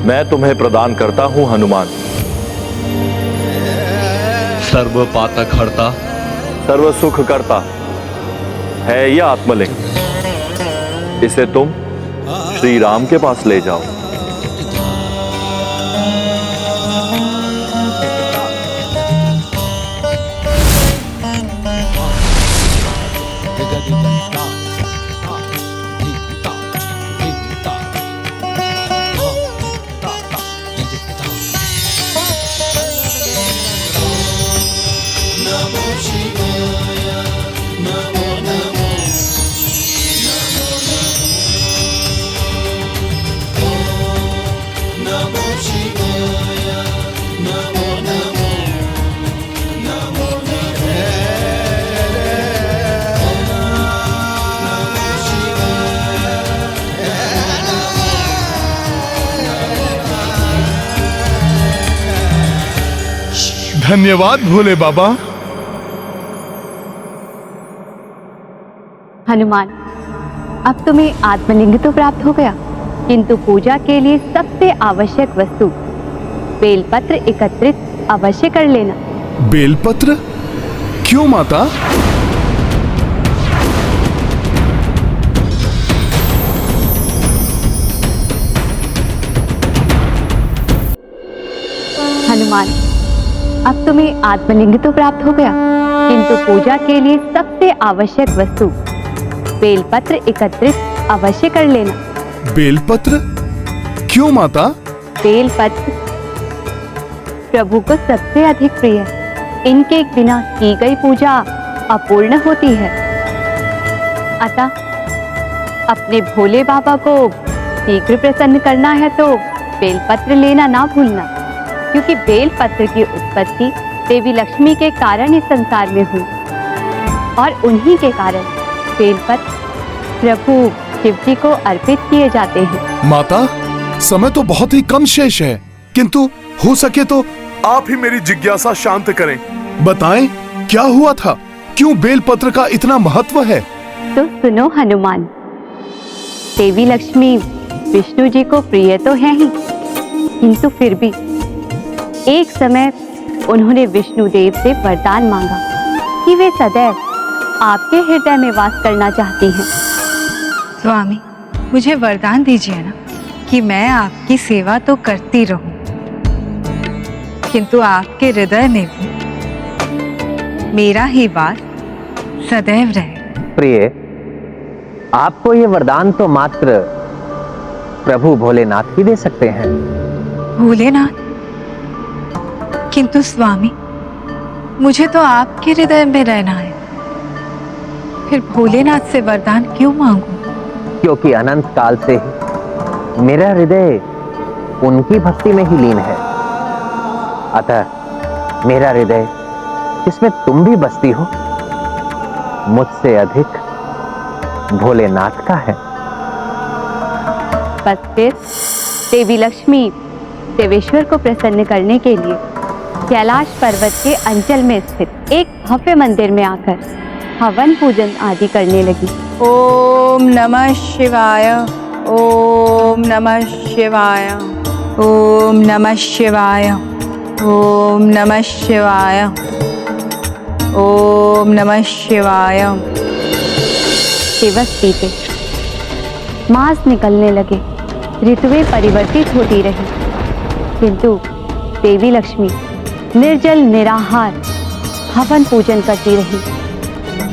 मैं तुम्हें प्रदान करता हूं हनुमान। सर्व पातक हरता, सर्व सुख करता है यह आत्मलिंग। इसे तुम श्री राम के पास ले जाओ। धन्यवाद भोले बाबा। हनुमान, अब तुम्हें आत्मलिंग तो प्राप्त हो गया, किंतु पूजा के लिए सबसे आवश्यक वस्तु बेलपत्र एकत्रित अवश्य कर लेना। बेलपत्र? क्यों माता? अब तुम्हें आत्मलिंग तो प्राप्त हो गया, किंतु पूजा के लिए सबसे आवश्यक वस्तु बेलपत्र एकत्रित अवश्य कर लेना। बेलपत्र? क्यों माता? बेलपत्र प्रभु को सबसे अधिक प्रिय है। इनके बिना की गई पूजा अपूर्ण होती है। अतः अपने भोले बाबा को शीघ्र प्रसन्न करना है तो बेलपत्र लेना ना भूलना, क्योंकि बेलपत्र की उत्पत्ति देवी लक्ष्मी के कारण इस संसार में हुई और उन्हीं के कारण बेलपत्र प्रभु शिव जी को अर्पित किए जाते हैं। माता, समय तो बहुत ही कम शेष है, किंतु हो सके तो आप ही मेरी जिज्ञासा शांत करें। बताएं, क्या हुआ था? क्यों बेलपत्र का इतना महत्व है? तो सुनो हनुमान, देवी लक्ष्मी विष्णु जी को प्रिय तो है ही, किंतु फिर भी एक समय उन्होंने विष्णु देव से वरदान मांगा कि वे सदैव आपके हृदय में वास करना चाहती हैं। स्वामी, मुझे वरदान दीजिए ना कि मैं आपकी सेवा तो करती रहूं, किंतु आपके हृदय में भी मेरा ही वास सदैव रहे। प्रिय, आपको ये वरदान तो मात्र प्रभु भोलेनाथ ही दे सकते हैं। भोलेनाथ? किंतु स्वामी, मुझे तो आपके हृदय में रहना है, फिर भोलेनाथ से वरदान क्यों मांगूं? क्योंकि अनंत काल से ही मेरा हृदय उनकी भक्ति में ही लीन है। अतः मेरा हृदय जिसमें तुम भी बसती हो मुझसे अधिक भोलेनाथ का है। बस फिर देवी लक्ष्मी देवेश्वर को प्रसन्न करने के लिए कैलाश पर्वत के अंचल में स्थित एक भव्य मंदिर में आकर हवन पूजन आदि करने लगी। ओम नमः शिवाय, ओम नमः शिवाय, ओम नमः शिवाय, ओम नमः शिवाय, ओम नमः शिवाय। दिवस बीते, मास निकलने लगे, ऋतुएं परिवर्तित होती रही, किंतु देवी लक्ष्मी निर्जल निराहार हवन पूजन करती रही।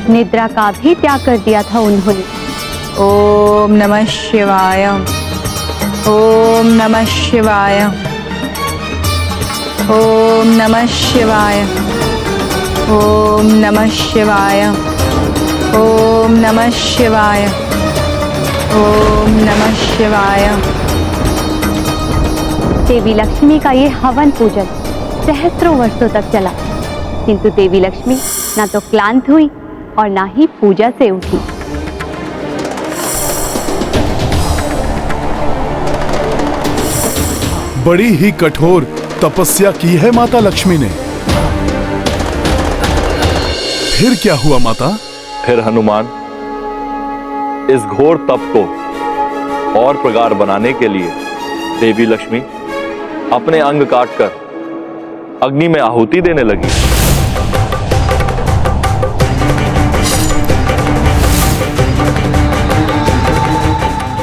निद्रा का भी त्याग कर दिया था उन्होंने। ओम नमः शिवाय, ओम नमः शिवाय, ओम नमः शिवाय, ओम नमः शिवाय, ओम नमः शिवाय, ओम नमः शिवाय। देवी लक्ष्मी का ये हवन पूजन सहस्त्रों वर्षों तक चला, किंतु देवी लक्ष्मी ना तो क्लांत हुई और ना ही पूजा से उठी। बड़ी ही कठोर तपस्या की है माता लक्ष्मी ने। फिर क्या हुआ माता? फिर हनुमान इस घोर तप को और प्रगाढ़ बनाने के लिए देवी लक्ष्मी अपने अंग काटकर अग्नि में आहुति देने लगी।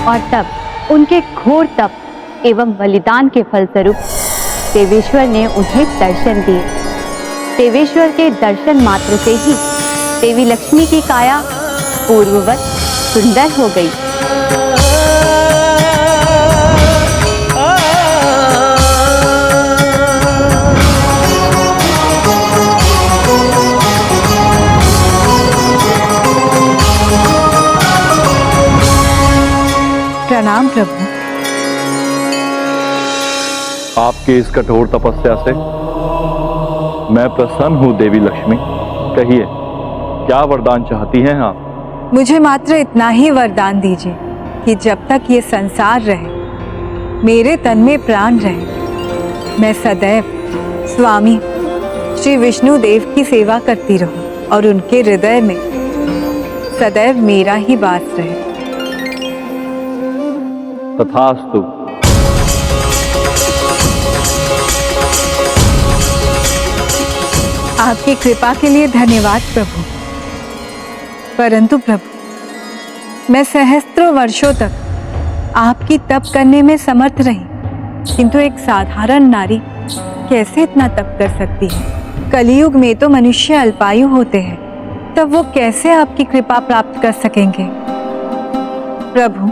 और तब उनके घोर तप एवं बलिदान के फलस्वरूप देवेश्वर ने उन्हें दर्शन दिए। देवेश्वर के दर्शन मात्र से ही देवी लक्ष्मी की काया पूर्ववत सुंदर हो गई। प्रणाम प्रभु। आपकी इस कठोर तपस्या से मैं प्रसन्न हूं देवी लक्ष्मी। कहिए, क्या वरदान चाहती हैं आप? मुझे मात्र इतना ही वरदान दीजिए कि जब तक ये संसार रहे, मेरे तन में प्राण रहे, मैं सदैव स्वामी श्री विष्णु देव की सेवा करती रहूं और उनके हृदय में सदैव मेरा ही वास रहे। तथास्तु। आपकी कृपा के लिए धन्यवाद प्रभु। परंतु प्रभु, मैं सहस्त्रों वर्षों तक आपकी तप करने में समर्थ रही, किंतु एक साधारण नारी कैसे इतना तप कर सकती है? कलयुग में तो मनुष्य अल्पायु होते हैं, तब वो कैसे आपकी कृपा प्राप्त कर सकेंगे? प्रभु,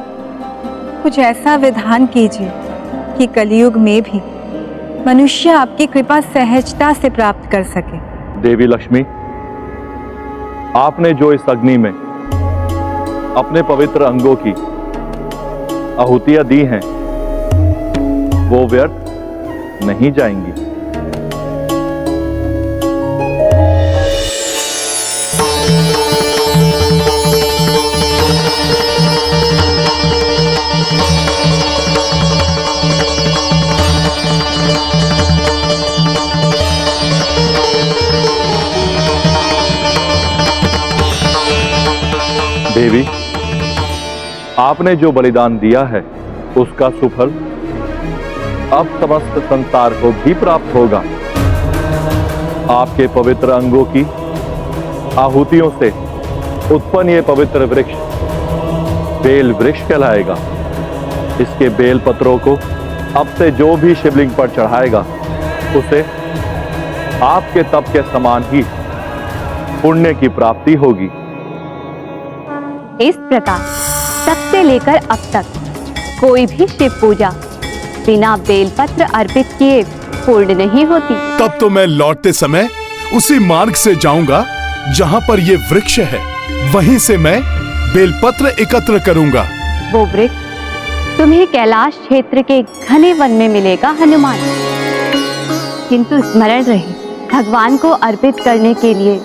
कुछ ऐसा विधान कीजिए कि कलयुग में भी मनुष्य आपकी कृपा सहजता से प्राप्त कर सके। देवी लक्ष्मी, आपने जो इस अग्नि में अपने पवित्र अंगों की आहुतियां दी हैं, वो व्यर्थ नहीं जाएंगी। देवी, आपने जो बलिदान दिया है उसका सुफल अब समस्त संसार को भी प्राप्त होगा। आपके पवित्र अंगों की आहुतियों से उत्पन्न ये पवित्र वृक्ष बेल वृक्ष कहलाएगा। इसके बेल पत्रों को अब से जो भी शिवलिंग पर चढ़ाएगा उसे आपके तप के समान ही पुण्य की प्राप्ति होगी। इस प्रकार तब से लेकर अब तक कोई भी शिव पूजा बिना बेलपत्र अर्पित किए पूर्ण नहीं होती। तब तो मैं लौटते समय उसी मार्ग से जाऊंगा जहां पर ये वृक्ष है, वहीं से मैं बेलपत्र एकत्र करूंगा। वो वृक्ष तुम्हें कैलाश क्षेत्र के घने वन में मिलेगा हनुमान। किंतु स्मरण रहे, भगवान को अर्पित करने के लिए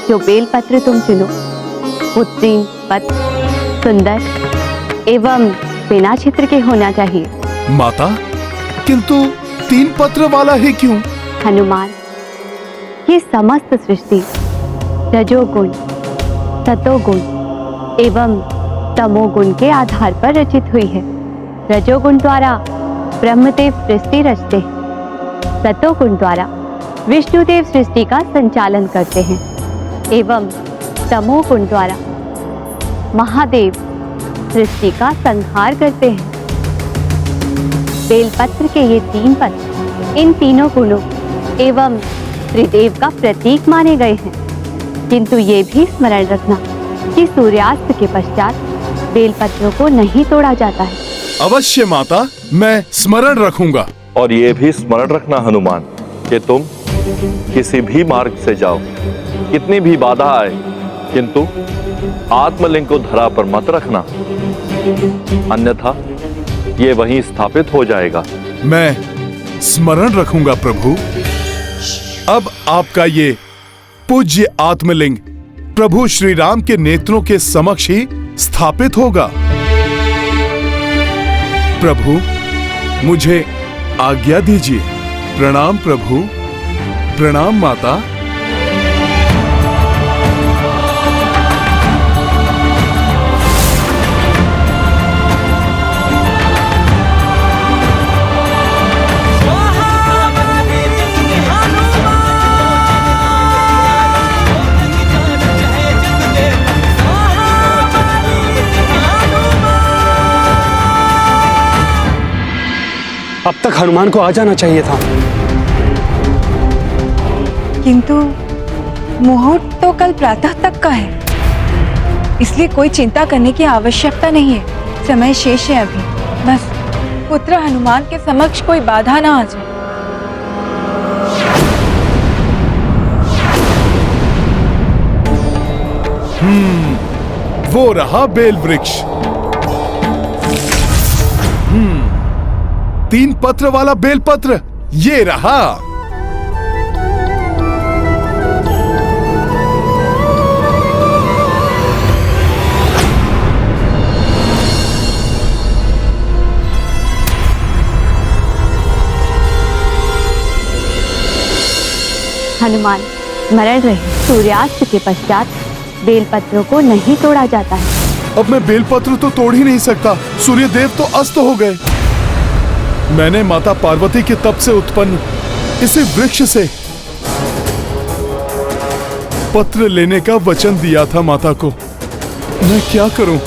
जो बेलपत्र तुम चुनो वो 3 पत्र, सुंदर एवं बिना छिद्र के होना चाहिए। माता, किंतु 3 पत्र वाला ही क्यों? हनुमान, ये समस्त सृष्टि रजोगुण, सतोगुण एवं तमोगुण के आधार पर रचित हुई है। रजोगुण द्वारा ब्रह्मदेव सृष्टि रचते हैं, सतोगुण द्वारा विष्णुदेव सृष्टि का संचालन करते हैं एवं तमोगुण द्वारा महादेव सृष्टि का संहार करते हैं। बेलपत्र के ये 3 पत्र इन तीनों गुणों एवं त्रिदेव का प्रतीक माने गए हैं। किंतु ये भी स्मरण रखना कि सूर्यास्त के पश्चात बेलपत्रों को नहीं तोड़ा जाता है। अवश्य माता, मैं स्मरण रखूंगा। और ये भी स्मरण रखना हनुमान कि तुम किसी भी मार्ग से जाओ, कितनी भी बाधा आए, किंतु आत्मलिंग को धरा पर मत रखना, अन्यथा ये वहीं स्थापित हो जाएगा। मैं स्मरण रखूंगा प्रभु। अब आपका ये पूज्य आत्मलिंग प्रभु श्री राम के नेत्रों के समक्ष ही स्थापित होगा। प्रभु, मुझे आज्ञा दीजिए। प्रणाम प्रभु, प्रणाम माता। अब तक हनुमान को आ जाना चाहिए था। किंतु मुहूर्त तो कल प्रातः तक का है, इसलिए कोई चिंता करने की आवश्यकता नहीं है। समय शेष है अभी, बस पुत्र हनुमान के समक्ष कोई बाधा ना आ जाए। वो रहा बेल वृक्ष। 3 पत्र वाला बेलपत्र, ये रहा। हनुमान, स्मरण रहे, सूर्यास्त के पश्चात बेलपत्रों को नहीं तोड़ा जाता है। अब मैं बेलपत्र तो तोड़ ही नहीं सकता, सूर्य देव तो अस्त हो गए। मैंने माता पार्वती के तप से उत्पन्न इसे वृक्ष से पत्र लेने का वचन दिया था माता को। मैं क्या करूं?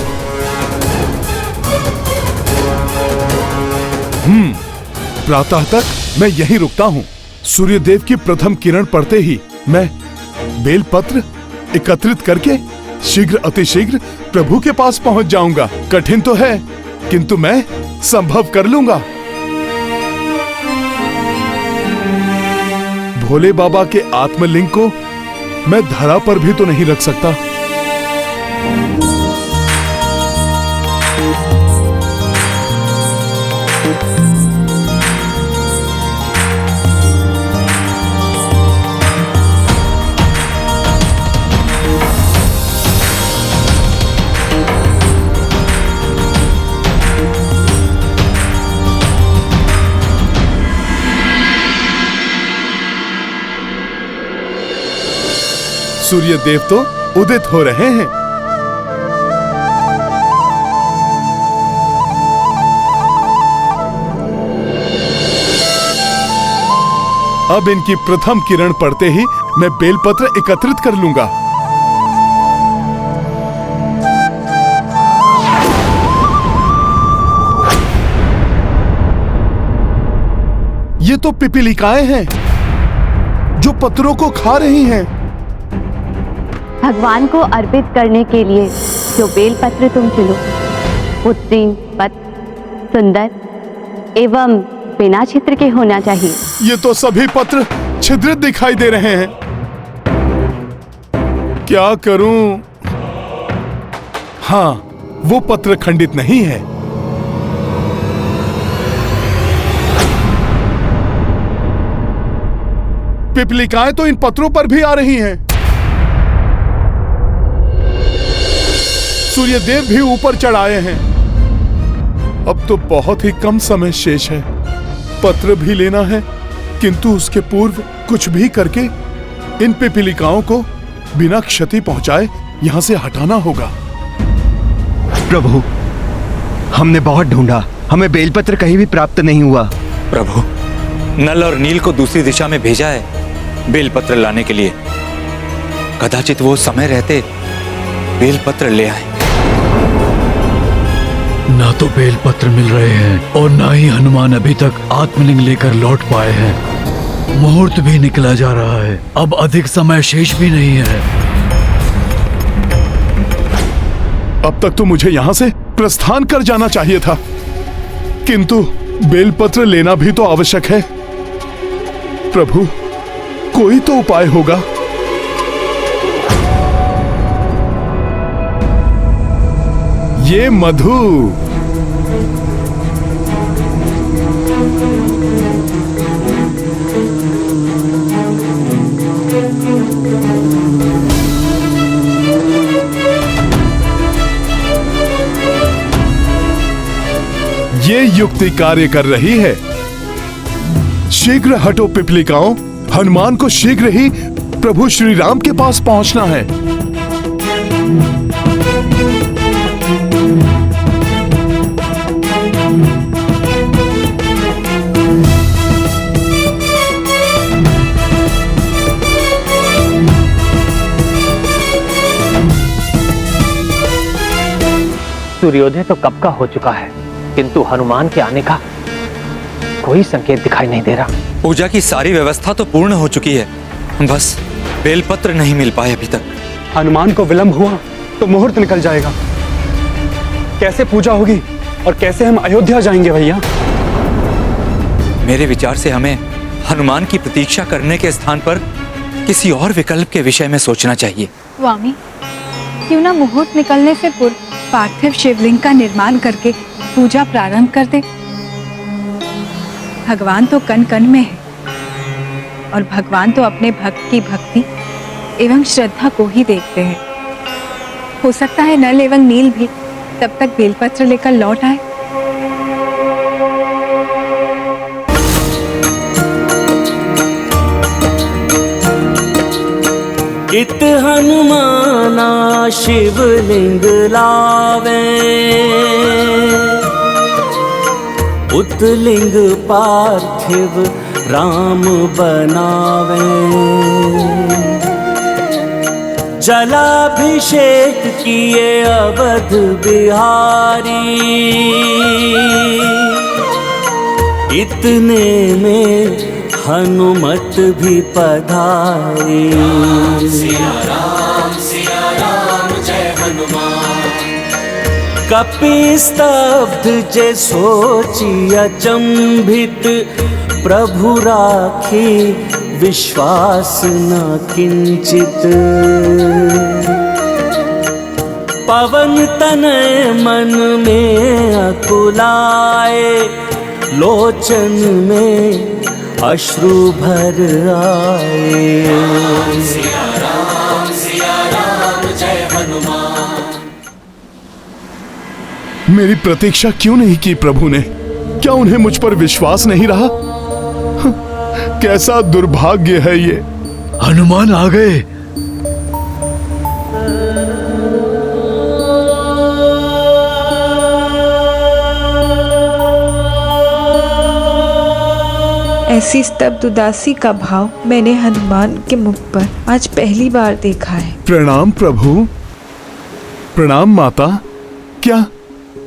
प्रातः तक मैं यहीं रुकता हूं। सूर्यदेव की प्रथम किरण पड़ते ही मैं बेलपत्र एकत्रित करके शीघ्र अतिशीघ्र प्रभु के पास पहुंच जाऊंगा। कठिन तो है, किंतु मैं संभव कर लूंगा। भोले बाबा के आत्मलिंग को मैं धरा पर भी तो नहीं रख सकता। सूर्य देव तो उदित हो रहे हैं। अब इनकी प्रथम किरण पड़ते ही मैं बेलपत्र एकत्रित कर लूंगा। ये तो पिपीलिकाएं हैं जो पत्रों को खा रही हैं। भगवान को अर्पित करने के लिए जो बेलपत्र तुम चुनो वो 3 पत्र सुंदर एवं बिना छिद्र के होना चाहिए। ये तो सभी पत्र छिद्रित दिखाई दे रहे हैं। क्या करूं? हाँ, वो पत्र खंडित नहीं है। पिपलिकाएं तो इन पत्रों पर भी आ रही हैं। सूर्यदेव भी ऊपर चढ़ आए हैं। अब तो बहुत ही कम समय शेष है। पत्र भी लेना है, किंतु उसके पूर्व कुछ भी करके इन पिपीलिकाओं को बिना क्षति पहुंचाए यहां से हटाना होगा। प्रभु, हमने बहुत ढूंढा, हमें बेलपत्र कहीं भी प्राप्त नहीं हुआ। प्रभु, नल और नील को दूसरी दिशा में भेजा है बेलपत्र लाने के लिए। कदाचित वो समय रहते बेलपत्र ले आए। ना तो बेलपत्र मिल रहे हैं और ना ही हनुमान अभी तक आत्मलिंग लेकर लौट पाए हैं। मुहूर्त भी निकला जा रहा है, अब अधिक समय शेष भी नहीं है। अब तक तो मुझे यहां से प्रस्थान कर जाना चाहिए था, किंतु बेलपत्र लेना भी तो आवश्यक है। प्रभु, कोई तो उपाय होगा। ये मधु, ये युक्ति कार्य कर रही है। शीघ्र हटो पिपलिकाओं, हनुमान को शीघ्र ही प्रभु श्री राम के पास पहुंचना है। सूर्योदय तो कब का हो चुका है, किंतु हनुमान के आने का कोई संकेत दिखाई नहीं दे रहा। पूजा की सारी व्यवस्था तो पूर्ण हो चुकी है, बस बेलपत्र नहीं मिल पाए अभी तक। हनुमान को विलंब हुआ तो मुहूर्त निकल जाएगा। कैसे पूजा होगी और कैसे हम अयोध्या जाएंगे भैया? मेरे विचार से हमें हनुमान की प्रतीक्षा करने के स्थान पर किसी और विकल्प के विषय में सोचना चाहिए। स्वामी, क्यों ना मुहूर्त निकलने से पूर्व पार्थिव शिवलिंग का निर्माण करके पूजा प्रारंभ कर दे। भगवान तो कण कण में है और भगवान तो अपने भक्त की भक्ति एवं श्रद्धा को ही देखते हैं। हो सकता है नल एवं नील भी तब तक बेलपत्र लेकर लौट आए। इत हनुमाना शिवलिंग लावे, उतलिंग पार्थिव राम बनावे। जलाभिषेक किए अवध बिहारी, इतने में हनुमत भी पधारे। सिया राम जय हनुमान। कपि स्तब्ध जे सोचि अचंभित, प्रभु राखे विश्वास न किंचित। पवन तनय मन में अकुलाए, लोचन में अश्रु भर आए। सिया राम जय हनुमान। मेरी प्रतीक्षा क्यों नहीं की प्रभु ने? क्या उन्हें मुझ पर विश्वास नहीं रहा? कैसा दुर्भाग्य है ये। हनुमान आ गए। ऐसी स्तब्ध उदासी का भाव मैंने हनुमान के मुख पर आज पहली बार देखा है। प्रणाम प्रभु। प्रणाम माता। क्या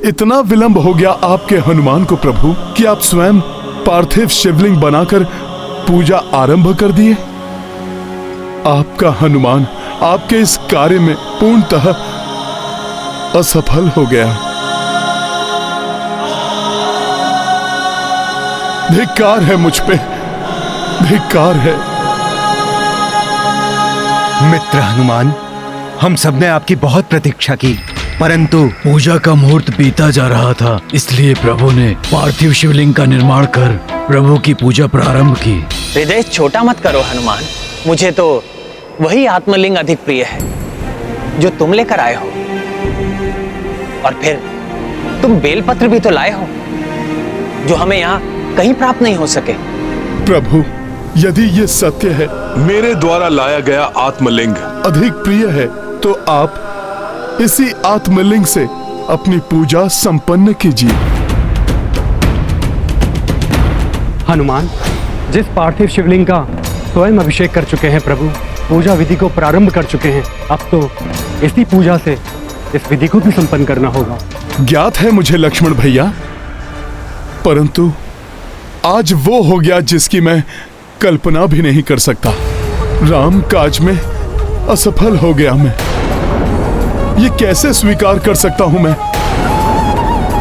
इतना विलंब हो गया आपके हनुमान को प्रभु कि आप स्वयं पार्थिव शिवलिंग बनाकर पूजा आरंभ कर दिए? आपका हनुमान आपके इस कार्य में पूर्णतः असफल हो गया। धिक्कार है मुझ पे, धिक्कार है। मित्र हनुमान, हम सबने आपकी बहुत प्रतीक्षा की, परंतु पूजा का मुहूर्त बीता जा रहा था, इसलिए प्रभु ने पार्थिव शिवलिंग का निर्माण कर प्रभु की पूजा प्रारंभ की। हृदय छोटा मत करो हनुमान। मुझे तो वही आत्मलिंग अधिक प्रिय है जो तुम लेकर आए हो। और फिर तुम बेलपत्र भी तो लाए हो जो हमें यहाँ कहीं प्राप्त नहीं हो सके। प्रभु, यदि ये सत्य है, मेरे द्वारा लाया गया आत्मलिंग अधिक प्रिय है, तो आप इसी आत्मलिंग से अपनी पूजा संपन्न कीजिए। हनुमान जिस पार्थिव शिवलिंग का स्वयं अभिषेक कर चुके हैं प्रभु, पूजा विधि को प्रारंभ कर चुके हैं, अब तो इसी पूजा से इस विधि को भी संपन्न करना होगा। ज्ञात है मुझे लक्ष्मण भैया, परंतु आज वो हो गया जिसकी मैं कल्पना भी नहीं कर सकता। राम काज में असफल हो गया मैं। ये कैसे स्वीकार कर सकता हूं मैं?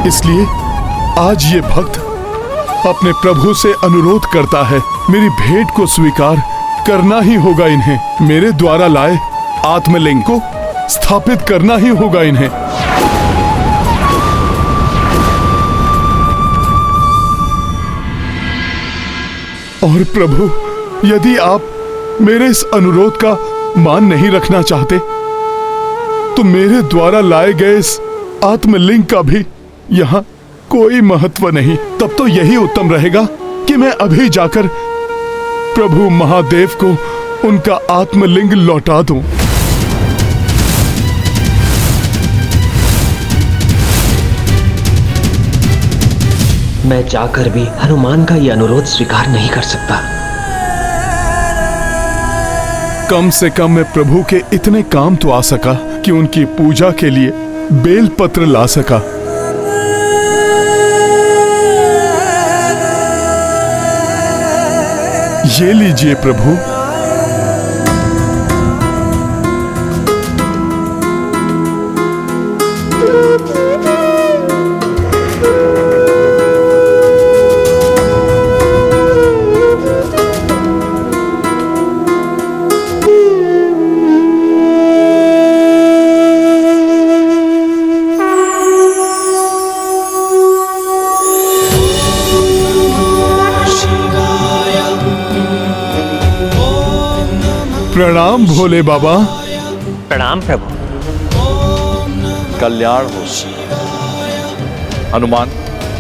इसलिए आज ये भक्त अपने प्रभु से अनुरोध करता है, मेरी भेंट को स्वीकार करना ही होगा इन्हें। मेरे द्वारा लाए आत्मलिंग को स्थापित करना ही होगा इन्हें। और प्रभु, यदि आप मेरे इस अनुरोध का मान नहीं रखना चाहते, तो मेरे द्वारा लाए गए इस आत्मलिंग का भी यहाँ कोई महत्व नहीं। तब तो यही उत्तम रहेगा कि मैं अभी जाकर प्रभु महादेव को उनका आत्मलिंग लौटा दूं। मैं जाकर भी हनुमान का यह अनुरोध स्वीकार नहीं कर सकता। कम से कम मैं प्रभु के इतने काम तो आ सका कि उनकी पूजा के लिए बेलपत्र ला सका। ये लीजिए प्रभु। प्रणाम भोले बाबा। प्रणाम प्रभु। कल्याण हो। हनुमान,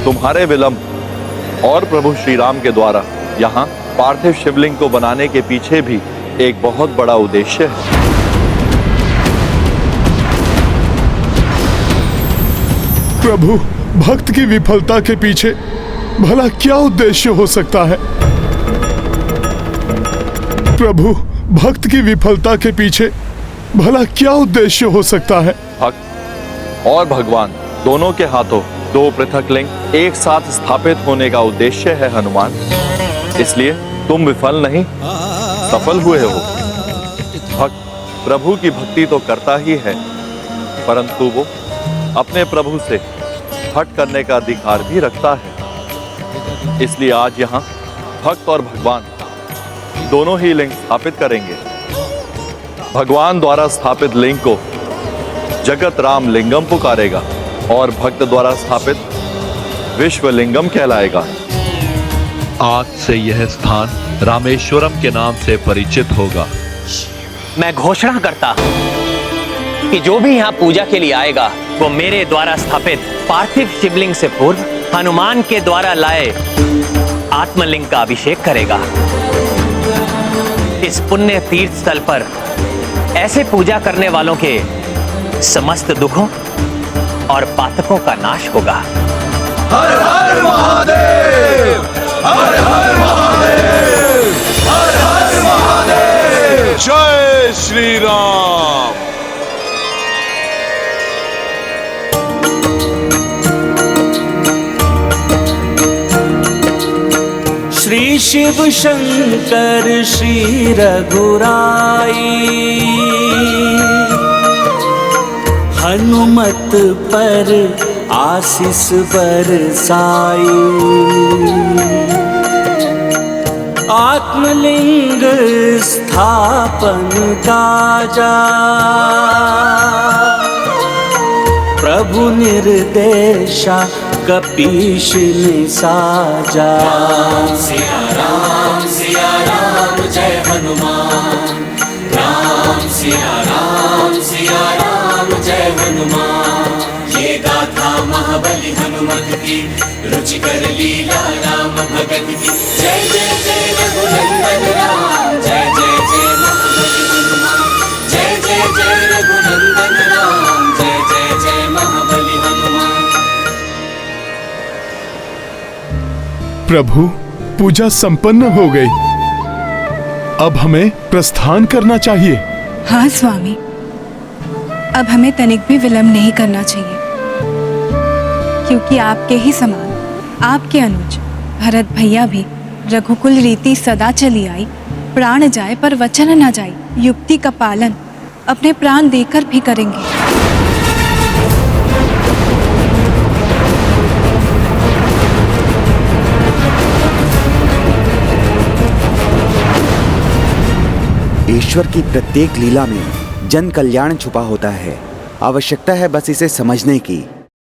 तुम्हारे विलंब और प्रभु श्री राम के द्वारा यहाँ पार्थिव शिवलिंग को बनाने के पीछे भी एक बहुत बड़ा उद्देश्य है। प्रभु, भक्त की विफलता के पीछे भला क्या उद्देश्य हो सकता है? प्रभु, भक्त की विफलता के पीछे भला क्या उद्देश्य हो सकता है? भक्त और भगवान दोनों के हाथों दो पृथक लिंग एक साथ स्थापित होने का उद्देश्य है हनुमान। इसलिए तुम विफल नहीं सफल हुए हो। भक्त प्रभु की भक्ति तो करता ही है, परंतु वो अपने प्रभु से हट करने का अधिकार भी रखता है। इसलिए आज यहाँ भक्त और भगवान दोनों ही लिंग स्थापित करेंगे। भगवान द्वारा स्थापित लिंग को जगत राम लिंगम पुकारेगा और भक्त द्वारा स्थापित विश्वलिंगम कहलाएगा। आज से यह स्थान रामेश्वरम के नाम से परिचित होगा। मैं घोषणा करता हूं कि जो भी यहाँ पूजा के लिए आएगा वो मेरे द्वारा स्थापित पार्थिव शिवलिंग से पूर्व हनुमान के द्वारा लाए आत्मलिंग का अभिषेक करेगा। इस पुण्य तीर्थ स्थल पर ऐसे पूजा करने वालों के समस्त दुखों और पातकों का नाश होगा। हर हर महादेव, हर हर महादेव, हर हर महादेव। जय श्री राम। श्री शिव शंकर श्री रघुराई, हनुमत पर आशीष बरसाई। आत्मलिंग स्थापन काजा, प्रभु निर्देशा कपीश ने साजा। सिया राम जय हनुमान। राम सिया राम जय हनुमान। ये गाथा महाबली हनुमत की, रुचिकर लीला राम भगत की। जय जय जय रघुनंदन राम, जय जय जय महाबली हनुमान। जय जय जय रघुनंदन राम, जय जय जय महाबली हनुमान। प्रभु, पूजा संपन्न हो गई। अब हमें प्रस्थान करना चाहिए। हाँ स्वामी, अब हमें तनिक भी विलंब नहीं करना चाहिए, क्योंकि आपके ही समान आपके अनुज भरत भैया भी रघुकुल रीति सदा चली आई। प्राण जाए पर वचन न जाए, युक्ति का पालन अपने प्राण देकर भी करेंगे। ईश्वर की प्रत्येक लीला में जन कल्याण छुपा होता है। आवश्यकता है बस इसे समझने की।